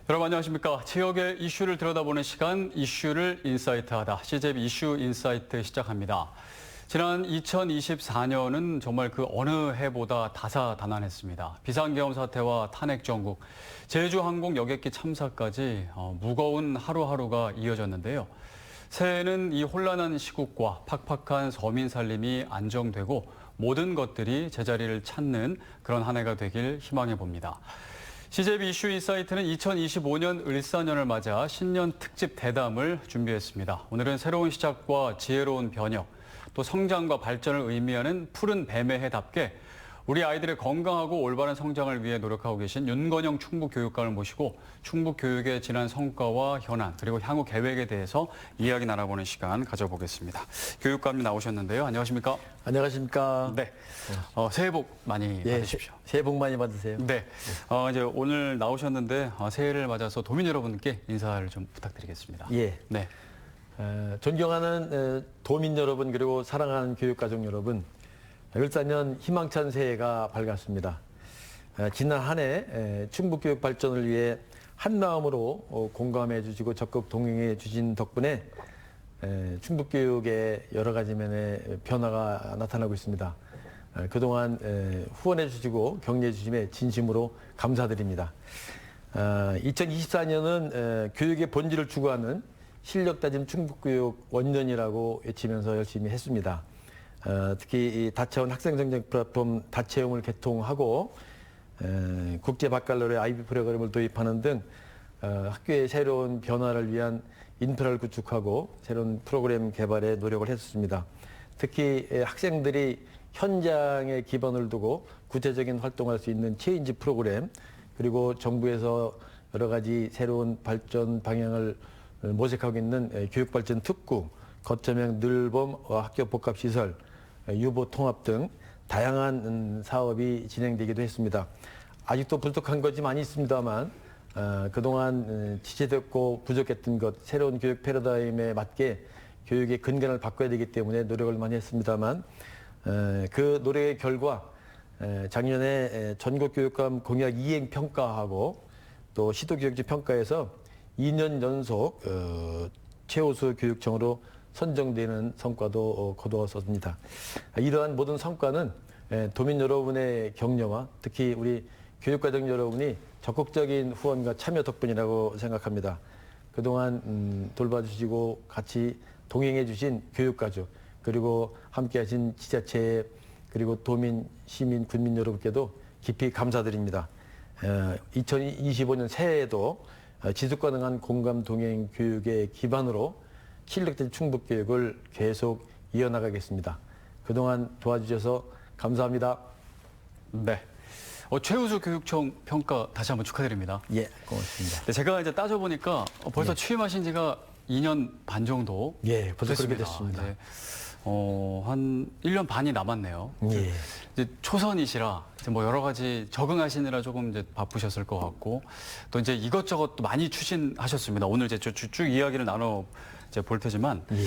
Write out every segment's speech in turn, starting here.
여러분 안녕하십니까. 지역의 이슈를 들여다보는 시간, 이슈를 인사이트하다. CJB 이슈 인사이트 시작합니다. 지난 2024년은 정말 그 어느 해보다 다사다난했습니다. 비상계엄 사태와 탄핵 정국, 제주항공 여객기 참사까지 무거운 하루하루가 이어졌는데요. 새해에는 이 혼란한 시국과 팍팍한 서민 살림이 안정되고 모든 것들이 제자리를 찾는 그런 한 해가 되길 희망해 봅니다. CJB 이슈 인사이트는 2025년 을사년을 맞아 신년 특집 대담을 준비했습니다. 오늘은 새로운 시작과 지혜로운 변혁, 또 성장과 발전을 의미하는 푸른 뱀의 해답게 우리 아이들의 건강하고 올바른 성장을 위해 노력하고 계신 윤건영 충북교육감을 모시고 충북교육의 지난 성과와 현안 그리고 향후 계획에 대해서 이야기 나눠보는 시간 가져보겠습니다. 교육감님 나오셨는데요. 안녕하십니까? 안녕하십니까? 네. 새해 복 많이 받으십시오. 새해 복 많이 받으세요. 네. 이제 오늘 나오셨는데 새해를 맞아서 도민 여러분께 인사를 좀 부탁드리겠습니다. 예. 네. 존경하는 도민 여러분 그리고 사랑하는 교육가족 여러분, 을사년 희망찬 새해가 밝았습니다. 지난 한 해 충북교육 발전을 위해 한마음으로 공감해 주시고 적극 동행해 주신 덕분에 충북교육의 여러 가지 면의 변화가 나타나고 있습니다. 그동안 후원해 주시고 격려해 주심에 진심으로 감사드립니다. 2024년은 교육의 본질을 추구하는 실력 다짐 충북교육 원년이라고 외치면서 열심히 했습니다. 특히 이 다채로운 학생정책 플랫폼 다채용을 개통하고 국제 바칼로레 IB 프로그램을 도입하는 등 학교의 새로운 변화를 위한 인프라를 구축하고 새로운 프로그램 개발에 노력을 했습니다. 특히 학생들이 현장에 기반을 두고 구체적인 활동할 수 있는 체인지 프로그램 그리고 정부에서 여러 가지 새로운 발전 방향을 모색하고 있는 교육발전 특구, 거점형 늘봄 학교 복합시설, 유보 통합 등 다양한 사업이 진행되기도 했습니다. 아직도 부족한 것이 많이 있습니다만 그동안 지체됐고 부족했던 것, 새로운 교육 패러다임에 맞게 교육의 근간을 바꿔야 되기 때문에 노력을 많이 했습니다만 그 노력의 결과 작년에 전국교육감 공약 이행 평가하고 또 시도교육지 평가에서 2년 연속 최우수 교육청으로 선정되는 성과도 거두었습니다. 이러한 모든 성과는 도민 여러분의 격려와 특히 우리 교육과정 여러분이 적극적인 후원과 참여 덕분이라고 생각합니다. 그동안 돌봐주시고 같이 동행해 주신 교육가족 그리고 함께하신 지자체 그리고 도민, 시민, 군민 여러분께도 깊이 감사드립니다. 2025년 새해에도 지속가능한 공감 동행 교육의 기반으로 실력된 충북교육을 계속 이어나가겠습니다. 그동안 도와주셔서 감사합니다. 네. 최우수 교육청 평가 다시 한번 축하드립니다. 예, 고맙습니다. 네, 제가 이제 따져보니까 벌써 취임하신 지가 2년 반 정도 예, 벌써 됐습니다. 그렇게 됐습니다. 이제, 한 1년 반이 남았네요. 예. 이제 초선이시라 이제 뭐 여러 가지 적응하시느라 조금 이제 바쁘셨을 것 같고 또 이제 이것저것 또 많이 추진하셨습니다. 오늘 이제 쭉 이야기를 나눠 이제 볼 테지만 예.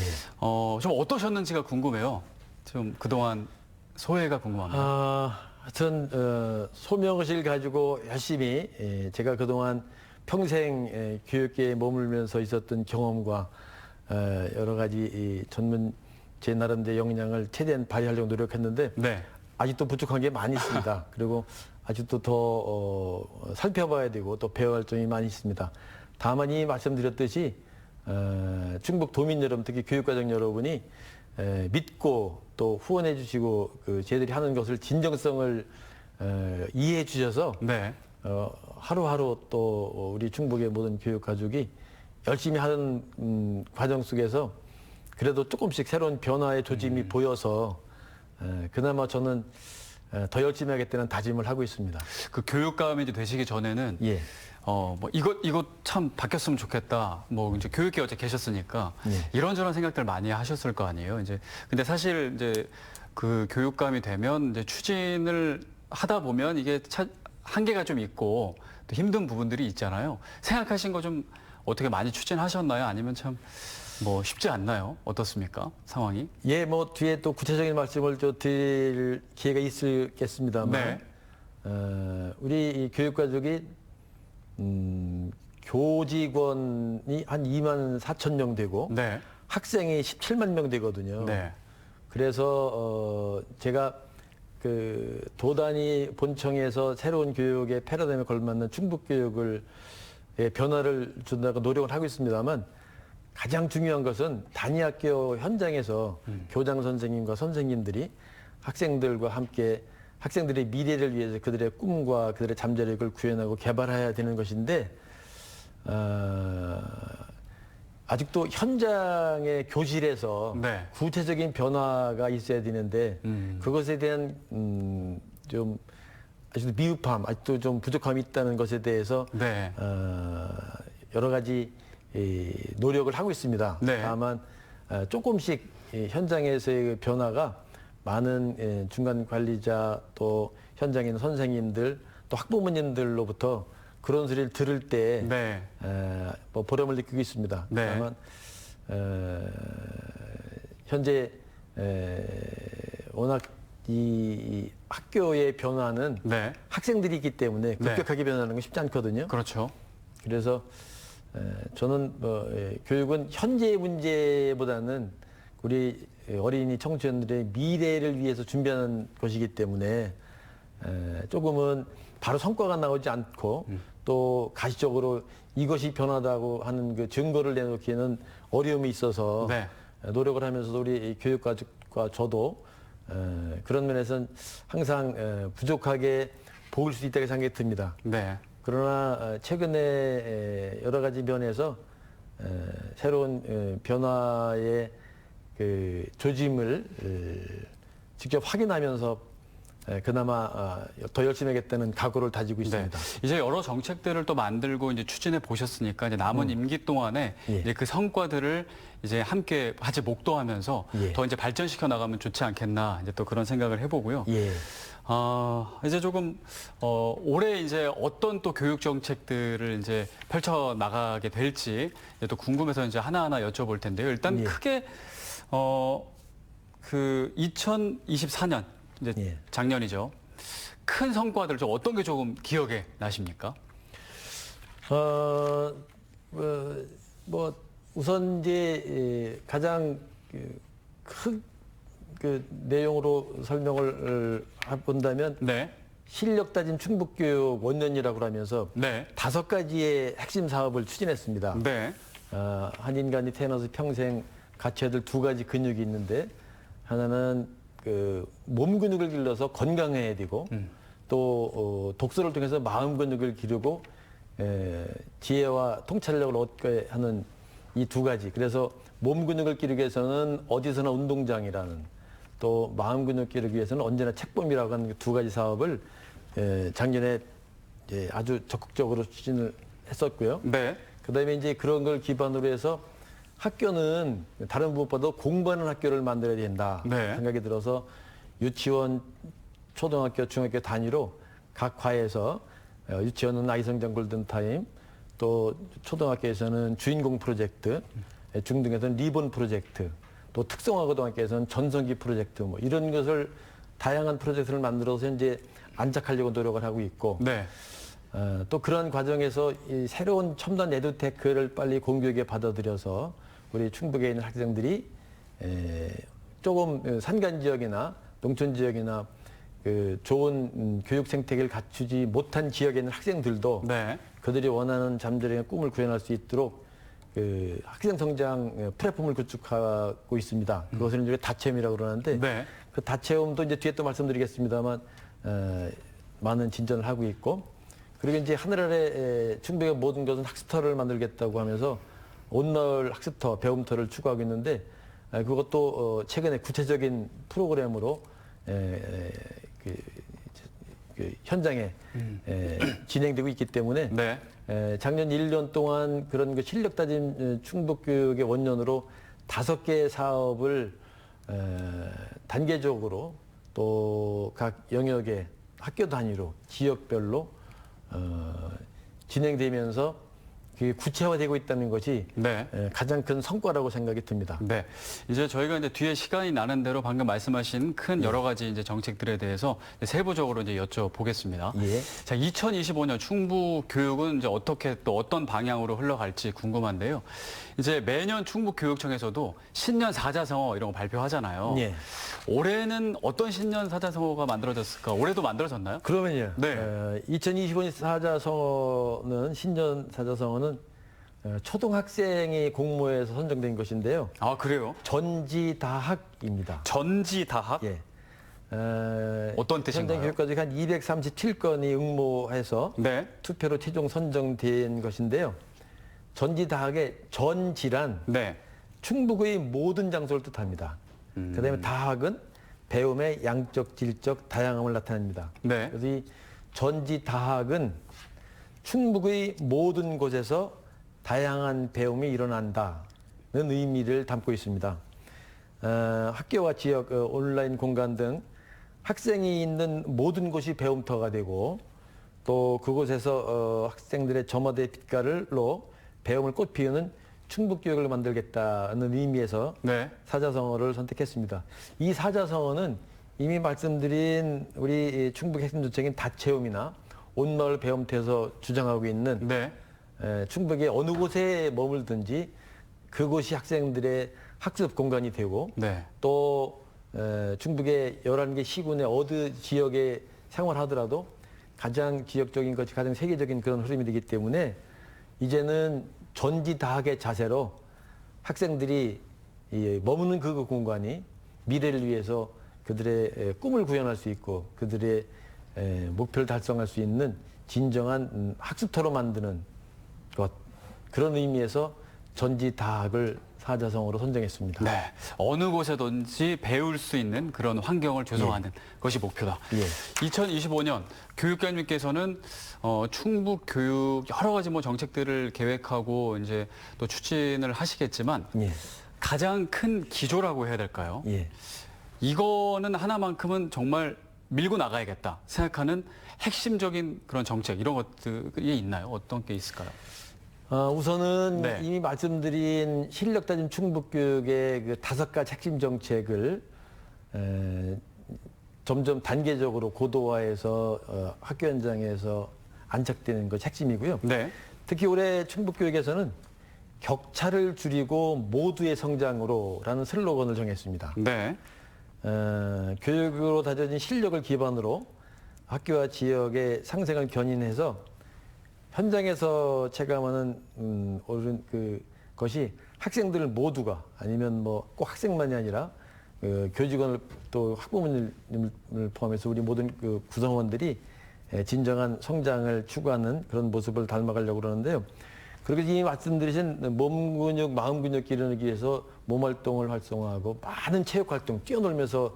좀 어떠셨는지가 궁금해요. 좀 그동안 소회가 궁금합니다. 하여튼 소명의식을 가지고 열심히 제가 그동안 평생 교육계에 머물면서 있었던 경험과 여러 가지 전문 제 나름대로 역량을 최대한 발휘하려고 노력했는데 네. 아직도 부족한 게 많이 있습니다. 그리고 아직도 더 살펴봐야 되고 또 배워야 할 점이 많이 있습니다. 다만 이 말씀드렸듯이 충북 도민 여러분, 특히 교육과정 여러분이 믿고 또 후원해 주시고 저희들이 하는 것을 진정성을 이해해 주셔서 네. 하루하루 또 우리 충북의 모든 교육 가족이 열심히 하는 과정 속에서 그래도 조금씩 새로운 변화의 조짐이 보여서 그나마 저는 더 열심히 하겠다는 다짐을 하고 있습니다. 그 교육감이 이제 되시기 전에는 예. 뭐 이것 참 바뀌었으면 좋겠다. 뭐 이제 교육계 어제 계셨으니까 네. 이런저런 생각들 많이 하셨을 거 아니에요. 이제 근데 사실 이제 그 교육감이 되면 이제 추진을 하다 보면 이게 한계가 좀 있고 또 힘든 부분들이 있잖아요. 생각하신 거 좀 어떻게 많이 추진하셨나요? 아니면 참 뭐 쉽지 않나요? 어떻습니까? 상황이? 예, 뭐 뒤에 또 구체적인 말씀을 좀 드릴 기회가 있겠습니다만 네. 우리 이 교육가족이 교직원이 한 2만 4천 명 되고 네. 학생이 17만 명 되거든요. 네. 그래서 제가 그 도단위 본청에서 새로운 교육의 패러다임에 걸맞는 충북 교육을 변화를 준다고 노력을 하고 있습니다만 가장 중요한 것은 단위 학교 현장에서 교장 선생님과 선생님들이 학생들과 함께 학생들의 미래를 위해서 그들의 꿈과 그들의 잠재력을 구현하고 개발해야 되는 것인데 아직도 현장의 교실에서 네. 구체적인 변화가 있어야 되는데 그것에 대한 좀 아직도 미흡함, 아직도 좀 부족함이 있다는 것에 대해서 네. 여러 가지 노력을 하고 있습니다. 네. 다만 조금씩 현장에서의 변화가 많은 중간 관리자 또 현장에 있는 선생님들 또 학부모님들로부터 그런 소리를 들을 때 네. 뭐 보람을 느끼고 있습니다. 네. 다만 현재 워낙 이 학교의 변화는 네. 학생들이 있기 때문에 급격하게 변하는 건 쉽지 않거든요. 그렇죠. 그래서 저는 교육은 현재의 문제보다는 우리 어린이 청소년들의 미래를 위해서 준비하는 것이기 때문에 조금은 바로 성과가 나오지 않고 또 가시적으로 이것이 변화다고 하는 그 증거를 내놓기에는 어려움이 있어서 네. 노력을 하면서도 우리 교육가족과 저도 그런 면에서는 항상 부족하게 보일 수 있다고 생각이 듭니다. 네. 그러나 최근에 여러 가지 면에서 새로운 변화의 그 조짐을 직접 확인하면서 그나마 더 열심히 하겠다는 각오를 다지고 있습니다. 네. 이제 여러 정책들을 또 만들고 이제 추진해 보셨으니까 이제 남은 임기 동안에 예. 이제 그 성과들을 이제 함께 같이 목도하면서 예. 더 이제 발전시켜 나가면 좋지 않겠나 이제 또 그런 생각을 해보고요. 예. 이제 조금 올해 이제 어떤 또 교육 정책들을 이제 펼쳐 나가게 될지 이제 또 궁금해서 이제 하나하나 여쭤볼 텐데요. 일단 예. 크게 그 2024년 이제 예. 작년이죠. 큰 성과들 좀 어떤 게 조금 기억에 나십니까? 뭐 우선 이제 가장 큰 그 내용으로 설명을 본다면 네. 실력 다진 충북교육 원년이라고 하면서 네. 5가지의 핵심 사업을 추진했습니다. 네. 한 인간이 태어나서 평생 갖춰야 될 2가지 근육이 있는데 하나는 그 몸 근육을 길러서 건강해야 되고 또 독서를 통해서 마음 근육을 기르고 지혜와 통찰력을 얻게 하는 이 2가지. 그래서 몸 근육을 기르기 위해서는 어디서나 운동장이라는 또 마음 근육 기르기 위해서는 언제나 책봄이라고 하는 2가지 사업을 작년에 아주 적극적으로 추진을 했었고요. 네. 그다음에 이제 그런 걸 기반으로 해서 학교는 다른 무엇보다도 공부하는 학교를 만들어야 된다 네. 생각이 들어서 유치원, 초등학교, 중학교 단위로 각 과에서 유치원은 아이성장 골든타임, 또 초등학교에서는 주인공 프로젝트, 중등에서는 리본 프로젝트, 또 특성화고등학교에서는 전성기 프로젝트 뭐 이런 것을 다양한 프로젝트를 만들어서 현재 안착하려고 노력을 하고 있고 네. 또 그런 과정에서 이 새로운 첨단 에듀테크를 빨리 공교육에 받아들여서 우리 충북에 있는 학생들이 조금 산간 지역이나 농촌 지역이나 그 좋은 교육 생태계를 갖추지 못한 지역에 있는 학생들도 네. 그들이 원하는 잠재력의 꿈을 구현할 수 있도록 그 학생 성장 플랫폼을 구축하고 있습니다. 그것을 이제 다체험이라고 그러는데 네. 그 다체험도 이제 뒤에 또 말씀드리겠습니다만 많은 진전을 하고 있고 그리고 이제 하늘 아래 충북의 모든 것은 학습터를 만들겠다고 하면서 온마을 학습터, 배움터를 추구하고 있는데 그것도 최근에 구체적인 프로그램으로 그 현장에 진행되고 있기 때문에 네. 작년 1년 동안 그런 그 실력 다진 충북교육의 원년으로 5개의 사업을 단계적으로 또 각 영역의 학교 단위로 지역별로 진행되면서 그게 구체화되고 있다는 것이 네. 가장 큰 성과라고 생각이 듭니다. 네. 이제 저희가 이제 뒤에 시간이 나는 대로 방금 말씀하신 큰 여러 가지 이제 정책들에 대해서 세부적으로 이제 여쭤보겠습니다. 예. 자, 2025년 충북 교육은 이제 어떻게 또 어떤 방향으로 흘러갈지 궁금한데요. 이제 매년 충북교육청에서도 신년 사자성어 이런 거 발표하잖아요. 예. 올해는 어떤 신년 사자성어가 만들어졌을까? 올해도 만들어졌나요? 그러면요. 네. 2025년 사자성어는 신년 사자성어는 초등학생이 공모해서 선정된 것인데요. 아, 그래요? 전지다학입니다. 전지다학? 예. 어떤 뜻인가요? 현장 교육과정이 한 237건이 응모해서 네. 투표로 최종 선정된 것인데요. 전지다학의 전지란 네. 충북의 모든 장소를 뜻합니다. 그다음에 다학은 배움의 양적, 질적, 다양함을 나타냅니다. 네. 그래서 이 전지다학은 충북의 모든 곳에서 다양한 배움이 일어난다는 의미를 담고 있습니다. 학교와 지역, 온라인 공간 등 학생이 있는 모든 곳이 배움터가 되고 또 그곳에서 학생들의 점화대 빛깔로 배움을 꽃 피우는 충북교육을 만들겠다는 의미에서 네. 사자성어를 선택했습니다. 이 사자성어는 이미 말씀드린 우리 충북 핵심 정책인 다채움이나 온마을 배움터에서 주장하고 있는 네. 충북의 어느 곳에 머물든지 그곳이 학생들의 학습 공간이 되고 네. 또 충북의 11개 시군의 어느 지역에 생활하더라도 가장 지역적인 것이 가장 세계적인 그런 흐름이 되기 때문에 이제는 전지다학의 자세로 학생들이 머무는 그 공간이 미래를 위해서 그들의 꿈을 구현할 수 있고 그들의 목표를 달성할 수 있는 진정한 학습터로 만드는 것, 그런 의미에서 전지다학을 사자성어로 선정했습니다. 네. 어느 곳에든지 배울 수 있는 그런 환경을 조성하는 것이 목표다. 예. 2025년 교육감님께서는 충북 교육 여러 가지 뭐 정책들을 계획하고 이제 또 추진을 하시겠지만 예. 가장 큰 기조라고 해야 될까요? 예. 이거는 하나만큼은 정말 밀고 나가야겠다 생각하는 핵심적인 그런 정책 이런 것들이 있나요? 어떤 게 있을까요? 우선은 네. 이미 말씀드린 실력 따진 충북교육의 그 5가지 핵심 정책을 점점 단계적으로 고도화해서 학교 현장에서 안착되는 것이 핵심이고요. 네. 특히 올해 충북교육에서는 격차를 줄이고 모두의 성장으로라는 슬로건을 정했습니다. 네. 교육으로 다져진 실력을 기반으로 학교와 지역의 상생을 견인해서 현장에서 체감하는 옳은 것이 학생들 모두가 아니면 뭐 꼭 학생만이 아니라 교직원을 또 학부모님을 포함해서 우리 모든 그 구성원들이 진정한 성장을 추구하는 그런 모습을 닮아가려고 그러는데요. 그리고 이미 말씀드리신 몸 근육, 마음 근육 기르기 위해서 몸 활동을 활성화하고 많은 체육 활동, 뛰어놀면서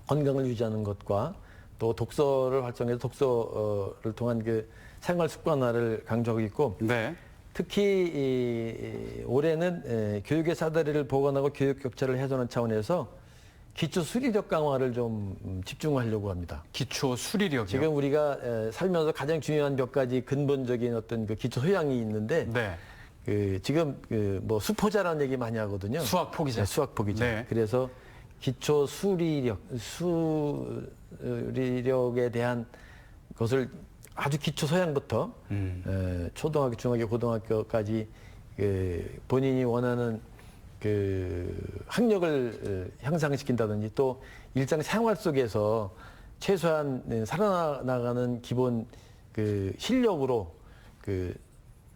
건강을 유지하는 것과 또 독서를 활성해서 독서를 통한 그 생활 습관화를 강조하고 있고 네. 특히 올해는 교육의 사다리를 보완하고 교육 격차를 해소하는 차원에서 기초 수리력 강화를 좀 집중하려고 합니다. 기초 수리력이요. 지금 우리가 살면서 가장 중요한 몇 가지 근본적인 어떤 그 기초 소양이 있는데 네. 지금 뭐 수포자라는 얘기 많이 하거든요. 수학 포기자. 네, 수학 포기자. 네. 그래서 기초 수리력에 대한 것을 아주 기초 소양부터 초등학교, 중학교, 고등학교까지 본인이 원하는 그 학력을 향상시킨다든지 또 일상 생활 속에서 최소한 살아나가는 기본 그 실력으로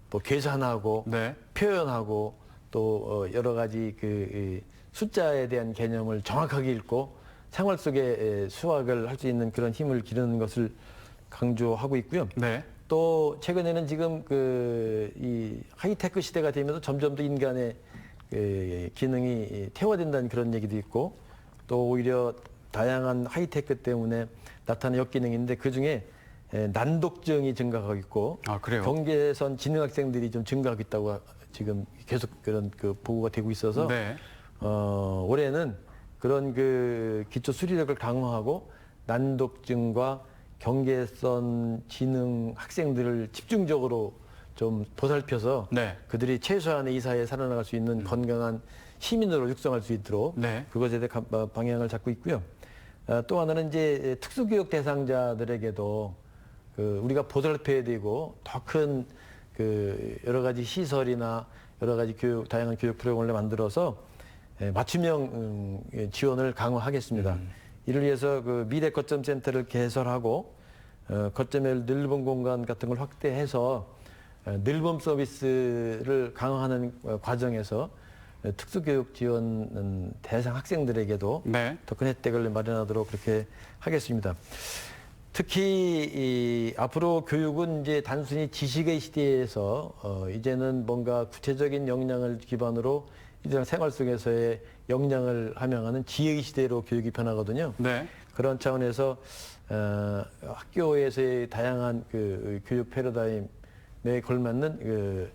뭐 계산하고 네. 표현하고 또 여러 가지 숫자에 대한 개념을 정확하게 읽고 생활 속에 수학을 할 수 있는 그런 힘을 기르는 것을 강조하고 있고요. 네. 또 최근에는 지금 이 하이테크 시대가 되면서 점점 더 인간의 기능이 퇴화된다는 그런 얘기도 있고 또 오히려 다양한 하이테크 때문에 나타나는 역기능인데 그중에 난독증이 증가하고 있고 아, 그래요? 경계선 지능 학생들이 좀 증가하고 있다고 지금 계속 그런 보고가 되고 있어서 네. 올해는 그런 기초 수리력을 강화하고 난독증과 경계선 지능 학생들을 집중적으로 좀 보살펴서 네. 그들이 최소한의 이 사회에 살아나갈 수 있는 건강한 시민으로 육성할 수 있도록 네. 그것에 대해 방향을 잡고 있고요. 또 하나는 이제 특수교육 대상자들에게도 우리가 보살펴야 되고 더 큰 여러 가지 시설이나 여러 가지 다양한 교육 프로그램을 만들어서 맞춤형 지원을 강화하겠습니다. 이를 위해서 미래 거점 센터를 개설하고 거점의 늘봄 공간 같은 걸 확대해서 늘봄 서비스를 강화하는 과정에서 특수교육 지원 대상 학생들에게도 네. 더 큰 혜택을 마련하도록 그렇게 하겠습니다. 특히 앞으로 교육은 이제 단순히 지식의 시대에서 이제는 뭔가 구체적인 역량을 기반으로 일상 생활 속에서의 역량을 함양하는 지혜의 시대로 교육이 변하거든요. 네. 그런 차원에서 학교에서의 다양한 교육 패러다임에 걸맞는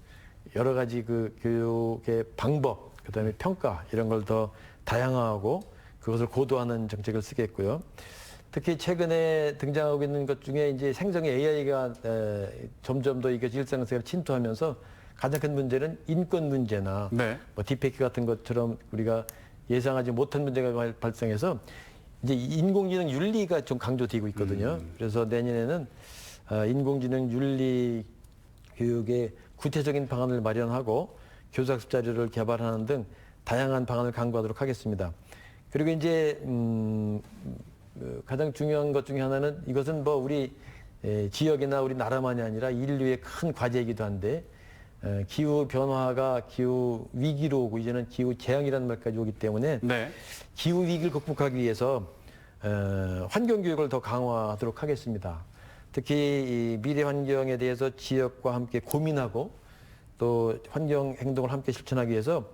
여러 가지 교육의 방법, 그다음에 평가 이런 걸 더 다양화하고 그것을 고도화하는 정책을 쓰겠고요. 특히 최근에 등장하고 있는 것 중에 이제 생성의 AI가 점점 더 이게 일상생활에 침투하면서 가장 큰 문제는 인권 문제나 네. 뭐 딥페이크 같은 것처럼 우리가 예상하지 못한 문제가 발생해서 이제 인공지능 윤리가 좀 강조되고 있거든요. 그래서 내년에는 인공지능 윤리 교육의 구체적인 방안을 마련하고 교사학습 자료를 개발하는 등 다양한 방안을 강구하도록 하겠습니다. 그리고 이제 가장 중요한 것 중에 하나는 이것은 뭐 우리 지역이나 우리 나라만이 아니라 인류의 큰 과제이기도 한데 기후 변화가 기후 위기로 오고 이제는 기후 재앙이라는 말까지 오기 때문에 네. 기후 위기를 극복하기 위해서 환경 교육을 더 강화하도록 하겠습니다. 특히 이 미래 환경에 대해서 지역과 함께 고민하고 또 환경 행동을 함께 실천하기 위해서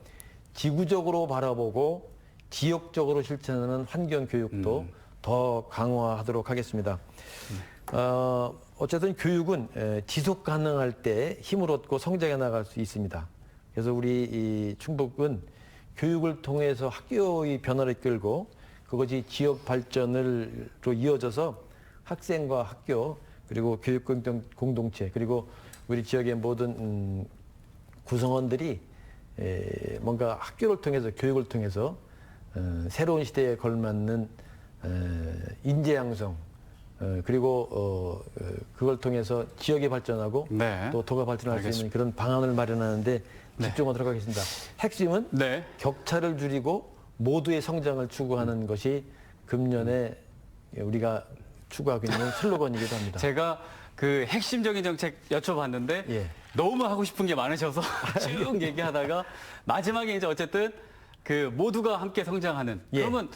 지구적으로 바라보고 지역적으로 실천하는 환경 교육도 더 강화하도록 하겠습니다. 어쨌든 교육은 지속 가능할 때 힘을 얻고 성장해 나갈 수 있습니다. 그래서 우리 이 충북은 교육을 통해서 학교의 변화를 이끌고 그것이 지역 발전으로 이어져서 학생과 학교 그리고 교육 공동체 그리고 우리 지역의 모든 구성원들이 뭔가 학교를 통해서 교육을 통해서 새로운 시대에 걸맞는 인재 양성 그리고 그걸 통해서 지역이 발전하고 네. 또 도가 발전할 수 있는 그런 방안을 마련하는데 집중하도록 하겠습니다. 핵심은 네. 격차를 줄이고 모두의 성장을 추구하는 것이 금년에 우리가 추구하고 있는 슬로건이기도 합니다. 제가 핵심적인 정책 여쭤봤는데 예. 너무 하고 싶은 게 많으셔서 쭉 얘기하다가 마지막에 이제 어쨌든 모두가 함께 성장하는. 예. 그러면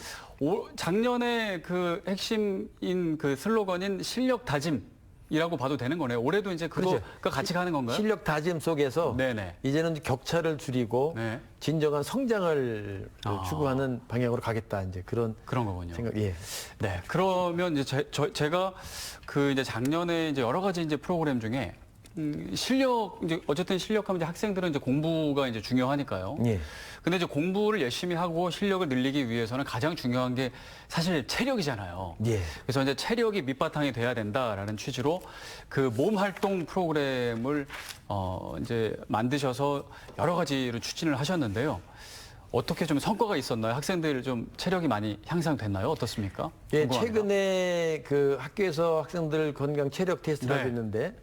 작년에 핵심인 슬로건인 실력 다짐이라고 봐도 되는 거네요. 올해도 이제 그거가 그렇죠. 같이 가는 건가요? 실력 다짐 속에서 네네. 이제는 격차를 줄이고 네. 진정한 성장을 추구하는 방향으로 가겠다. 이제 그런 거군요. 생각. 예. 네. 그러면 이제 제가 이제 작년에 이제 여러 가지 이제 프로그램 중에 이제 어쨌든 실력하면 이제 학생들은 이제 공부가 이제 중요하니까요. 예. 근데 이제 공부를 열심히 하고 실력을 늘리기 위해서는 가장 중요한 게 사실 체력이잖아요. 예. 그래서 이제 체력이 밑바탕이 돼야 된다라는 취지로 몸 활동 프로그램을 이제 만드셔서 여러 가지로 추진을 하셨는데요. 어떻게 좀 성과가 있었나요? 학생들 좀 체력이 많이 향상됐나요? 어떻습니까? 예, 궁금합니다. 최근에 학교에서 학생들 건강 체력 테스트를 하고 있는데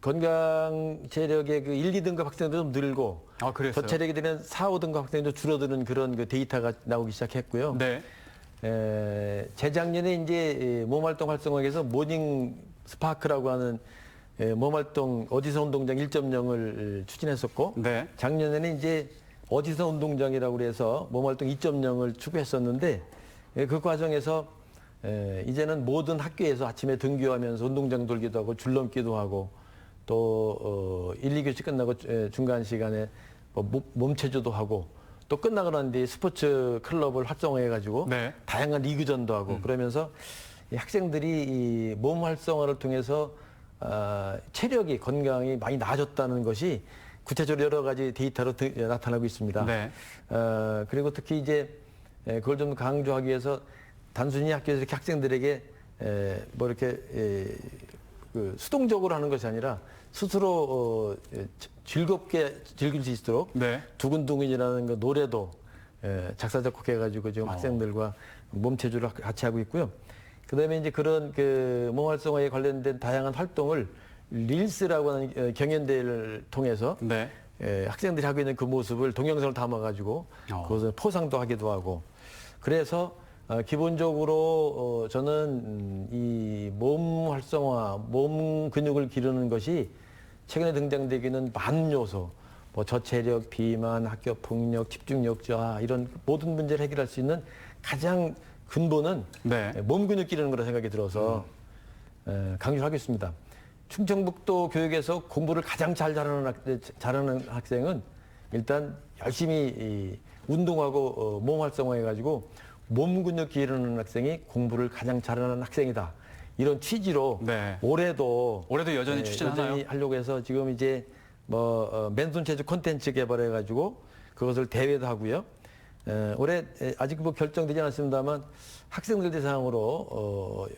건강 체력의 1, 2등급 학생들도 좀 늘고 그랬어요? 저체력이 되면 4, 5등급 학생도 줄어드는 그런 데이터가 나오기 시작했고요. 네. 재작년에 이제 몸활동 활성화하기 위해서 모닝 스파크라고 하는 몸활동 어디서 운동장 1.0을 추진했었고 네. 작년에는 이제 어디서 운동장이라고 그래서 몸활동 2.0을 추구했었는데 그 과정에서 이제는 모든 학교에서 아침에 등교하면서 운동장 돌기도 하고 줄넘기도 하고 또 1, 2교시 끝나고 중간 시간에 몸체조도 하고 또 끝나고 난 뒤에 스포츠 클럽을 활성화해가지고 네. 다양한 리그전도 하고 그러면서 이 학생들이 이 몸 활성화를 통해서 체력이 건강이 많이 나아졌다는 것이 구체적으로 여러 가지 데이터로 나타나고 있습니다. 네. 그리고 특히 이제 그걸 좀 강조하기 위해서 단순히 학교에서 이렇게 학생들에게 그 수동적으로 하는 것이 아니라 스스로 즐겁게 즐길 수 있도록 네. 두근두근이라는 그 노래도 작사 작곡해가지고 지금 어. 학생들과 몸체조를 같이 하고 있고요. 그다음에 이제 그런 그 몸 활성화에 관련된 다양한 활동을 릴스라고 하는 경연대회를 통해서 네. 학생들이 하고 있는 그 모습을 동영상을 담아가지고 그것을 포상도 하기도 하고 그래서 기본적으로 저는 이 몸 활성화, 몸 근육을 기르는 것이 최근에 등장되기는 많은 요소, 뭐 저체력, 비만, 학교 폭력, 집중력 저하 이런 모든 문제를 해결할 수 있는 가장 근본은 네. 몸 근육 기르는 거라 생각이 들어서 강조를 하겠습니다. 충청북도 교육에서 공부를 가장 잘하는 학생은 일단 열심히 운동하고 몸 활성화해가지고 몸 근육 기르는 학생이 공부를 가장 잘하는 학생이다. 이런 취지로 네. 올해도 여전히 추진하나요? 여전히 하려고 해서 지금 이제 뭐 맨손 체조 콘텐츠 개발해가지고 그것을 대회도 하고요. 올해 아직 뭐 결정되지 않았습니다만 학생들 대상으로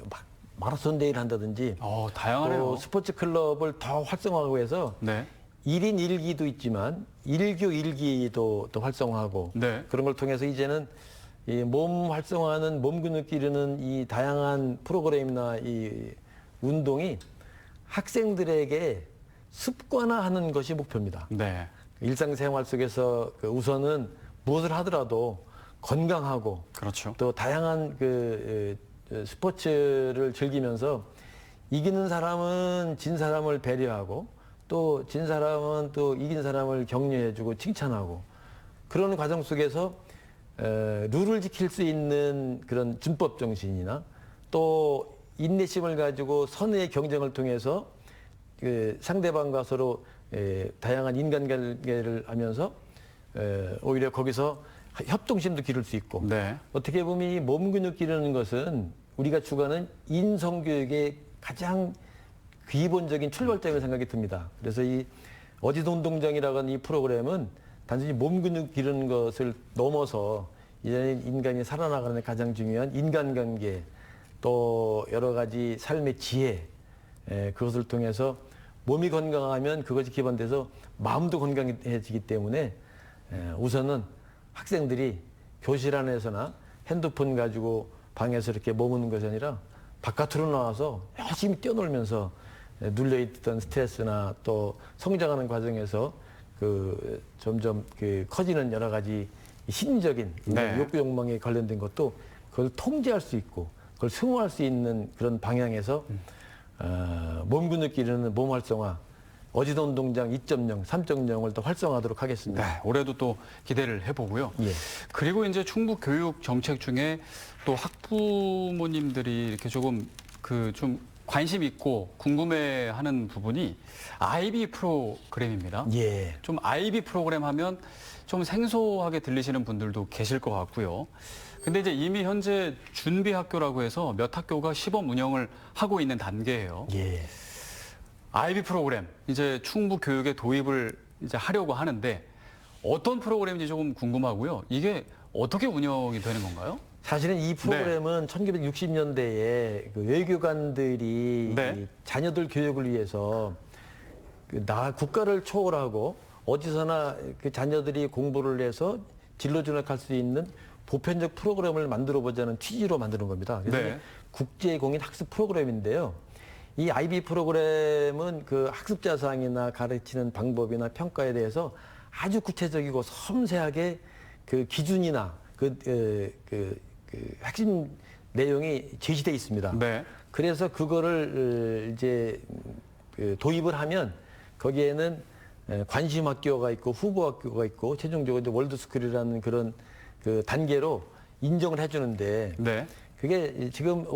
마라톤 대회를 한다든지 다양하네요. 또 스포츠 클럽을 더 활성화하고 해서 네. 1인 1기도 있지만 1교 1기도 또 활성화하고 네. 그런 걸 통해서 이제는 이 몸 활성화하는 몸 근육 기르는 이 다양한 프로그램이나 이 운동이 학생들에게 습관화하는 것이 목표입니다. 네. 일상생활 속에서 그 우선은 무엇을 하더라도 건강하고 그렇죠. 또 다양한 스포츠를 즐기면서 이기는 사람은 진 사람을 배려하고 또 진 사람은 또 이긴 사람을 격려해주고 칭찬하고 그런 과정 속에서 룰을 지킬 수 있는 그런 준법 정신이나 또 인내심을 가지고 선의의 경쟁을 통해서 그 상대방과 서로 다양한 인간관계를 하면서 오히려 거기서 협동심도 기를 수 있고 네. 어떻게 보면 이 몸 근육 기르는 것은 우리가 추구하는 인성교육의 가장 기본적인 출발점이라고 생각이 듭니다. 그래서 이 어디서 운동장이라고 하는 이 프로그램은 단순히 몸 근육 기르는 것을 넘어서 이제는 인간이 살아나가는 가장 중요한 인간관계 또 여러 가지 삶의 지혜 그것을 통해서 몸이 건강하면 그것이 기반돼서 마음도 건강해지기 때문에 우선은 학생들이 교실 안에서나 핸드폰 가지고 방에서 이렇게 머무는 것이 아니라 바깥으로 나와서 열심히 뛰어놀면서 눌려있던 스트레스나 또 성장하는 과정에서 그 점점 그 커지는 여러 가지 심리적인 네. 욕구 욕망에 관련된 것도 그걸 통제할 수 있고 그걸 승화할 수 있는 그런 방향에서 몸 근육 기르는 몸 활성화 어지도 운동장 2.0, 3.0을 더 활성화하도록 하겠습니다. 네, 올해도 또 기대를 해보고요. 예. 그리고 이제 충북 교육 정책 중에 또 학부모님들이 이렇게 조금 좀 관심 있고 궁금해하는 부분이 IB 프로그램입니다. 예. 좀 IB 프로그램 하면 좀 생소하게 들리시는 분들도 계실 것 같고요. 근데 이제 이미 현재 준비 학교라고 해서 몇 학교가 시범 운영을 하고 있는 단계예요. 예. IB 프로그램 이제 충북 교육에 도입을 이제 하려고 하는데 어떤 프로그램인지 조금 궁금하고요. 이게 어떻게 운영이 되는 건가요? 사실은 이 프로그램은 1960년대에 그 외교관들이 네. 이 자녀들 교육을 위해서 국가를 초월하고 어디서나 그 자녀들이 공부를 해서 진로 진학할 수 있는 보편적 프로그램을 만들어 보자는 취지로 만드는 겁니다. 그래서 네. 국제 공인 학습 프로그램인데요. 이 IB 프로그램은 그 학습 자상이나 가르치는 방법이나 평가에 대해서 아주 구체적이고 섬세하게 그 기준이나 그 핵심 내용이 제시되어 있습니다. 네. 그래서 그거를 이제 도입을 하면 거기에는 관심 학교가 있고 후보 학교가 있고 최종적으로 이제 월드스쿨이라는 그런 그 단계로 인정을 해주는데 네. 그게 지금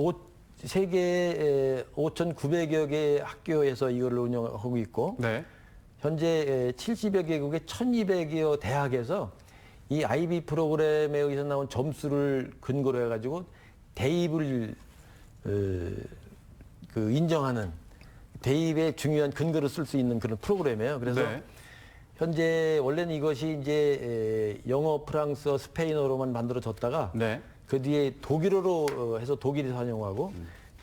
세계 5,900여 개 학교에서 이걸 운영하고 있고 네. 현재 70여 개국의 1,200여 대학에서 이 IB 프로그램에 의해서 나온 점수를 근거로 해가지고 대입을 인정하는 대입의 중요한 근거를 쓸 수 있는 그런 프로그램이에요. 그래서 네. 현재 원래는 이것이 이제 영어, 프랑스어, 스페인어로만 만들어졌다가 네. 그 뒤에 독일어로 해서 독일이 사용하고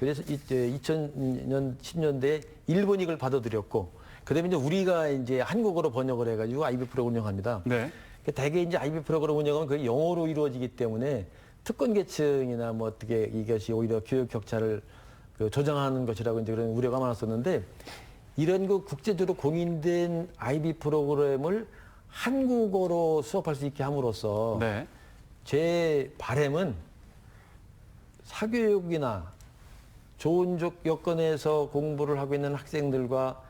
그래서 이제 2000년 10년대에 일본이 이걸 받아들였고, 그다음에 이제 우리가 이제 한국어로 번역을 해가지고 IB 프로그램을 운영합니다. 네. 대개 이제 IB 프로그램 운영은 그 영어로 이루어지기 때문에 특권 계층이나 뭐 어떻게 이것이 오히려 교육 격차를 조장하는 것이라고 이제 그런 우려가 많았었는데, 이런 그 국제적으로 공인된 IB 프로그램을 한국어로 수업할 수 있게 함으로써 네. 제 바람은 사교육이나 좋은 여건에서 공부를 하고 있는 학생들과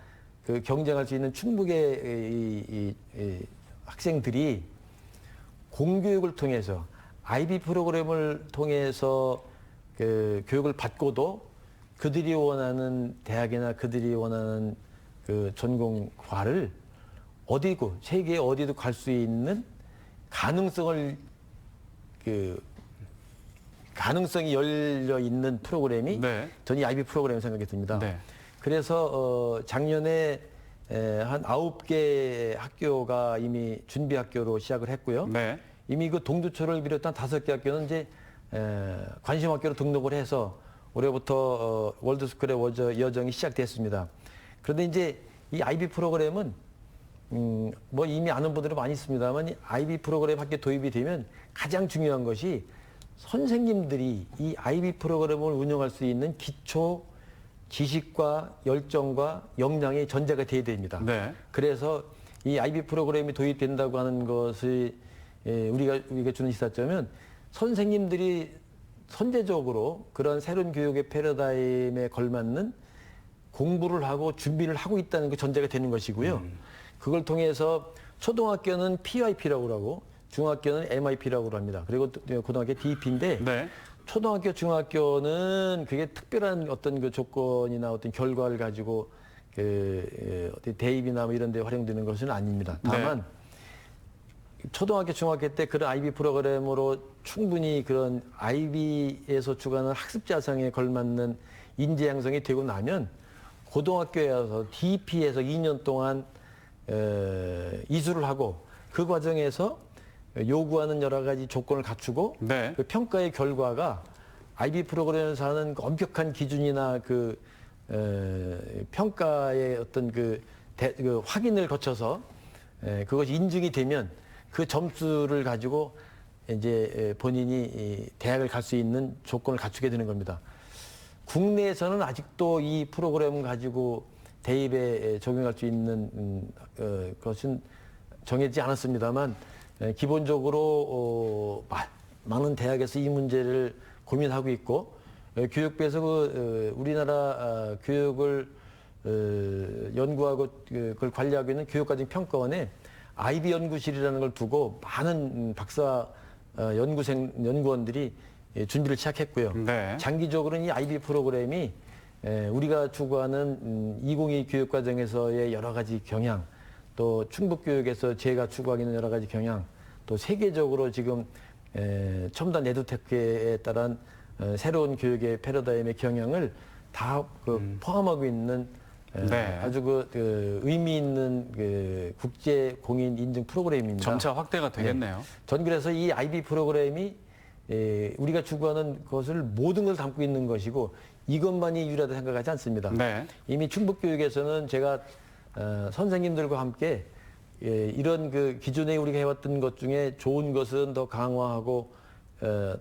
그 경쟁할 수 있는 충북의 이 학생들이 공교육을 통해서 IB 프로그램을 통해서 그 교육을 받고도 그들이 원하는 대학이나 그들이 원하는 그 전공과를 어디고 세계 어디도 갈 수 있는 가능성을 가능성이 열려 있는 프로그램이 네. 저는 이 IB 프로그램 생각이 듭니다. 네. 그래서 작년에 한 9개 학교가 이미 준비 학교로 시작을 했고요. 네. 이미 그 동두초를 비롯한 5개 학교는 이제 관심 학교로 등록을 해서 올해부터 월드스쿨의 여정이 시작됐습니다. 그런데 이제 이 IB 프로그램은 뭐 이미 아는 분들은 많이 있습니다만 이 IB 프로그램 학교 도입이 되면 가장 중요한 것이 선생님들이 이 IB 프로그램을 운영할 수 있는 기초 지식과 열정과 역량이 전제가 돼야 됩니다. 네. 그래서 이 IB 프로그램이 도입된다고 하는 것이 우리가 주는 시사점은 선생님들이 선제적으로 그런 새로운 교육의 패러다임에 걸맞는 공부를 하고 준비를 하고 있다는 그 전제가 되는 것이고요. 그걸 통해서 초등학교는 PYP라고 하고 중학교는 MIP라고 합니다. 그리고 고등학교 DEP인데 네. 초등학교, 중학교는 그게 특별한 어떤 그 조건이나 어떤 결과를 가지고 어떤 대입이나 뭐 이런 데 활용되는 것은 아닙니다. 다만 초등학교, 중학교 때 그런 IB 프로그램으로 충분히 그런 IB에서 주관하는 학습 자성에 걸맞는 인재 양성이 되고 나면 고등학교에서 DEP에서 2년 동안 이수를 하고 그 과정에서 요구하는 여러 가지 조건을 갖추고 네. 그 평가의 결과가 IB 프로그램에서 하는 그 엄격한 기준이나 그 평가의 어떤 그 확인을 거쳐서 그것이 인증이 되면 그 점수를 가지고 이제 본인이 대학을 갈 수 있는 조건을 갖추게 되는 겁니다. 국내에서는 아직도 이 프로그램을 가지고 대입에 적용할 수 있는 것은 정해지지 않았습니다만 기본적으로 많은 대학에서 이 문제를 고민하고 있고 교육부에서 우리나라 교육을 연구하고 그걸 관리하고 있는 교육과정평가원에 IB 연구실이라는 걸 두고 많은 박사 연구원들이 준비를 시작했고요. 네. 장기적으로는 이 IB 프로그램이 우리가 추구하는 2022 교육과정에서의 여러 가지 경향, 또 충북교육에서 제가 추구하고 있는 여러 가지 경향, 또 세계적으로 지금 첨단 에듀테크에 따른 새로운 교육의 패러다임의 경향을 다 포함하고 있는 네. 아주 의미 있는 국제 공인 인증 프로그램입니다. 점차 확대가 되겠네요. 전 그래서 이 IB 프로그램이 우리가 추구하는 것을 모든 걸 담고 있는 것이고 이것만이 유일하다 생각하지 않습니다. 네. 이미 충북교육에서는 제가 선생님들과 함께 이런 그 기존에 우리가 해왔던 것 중에 좋은 것은 더 강화하고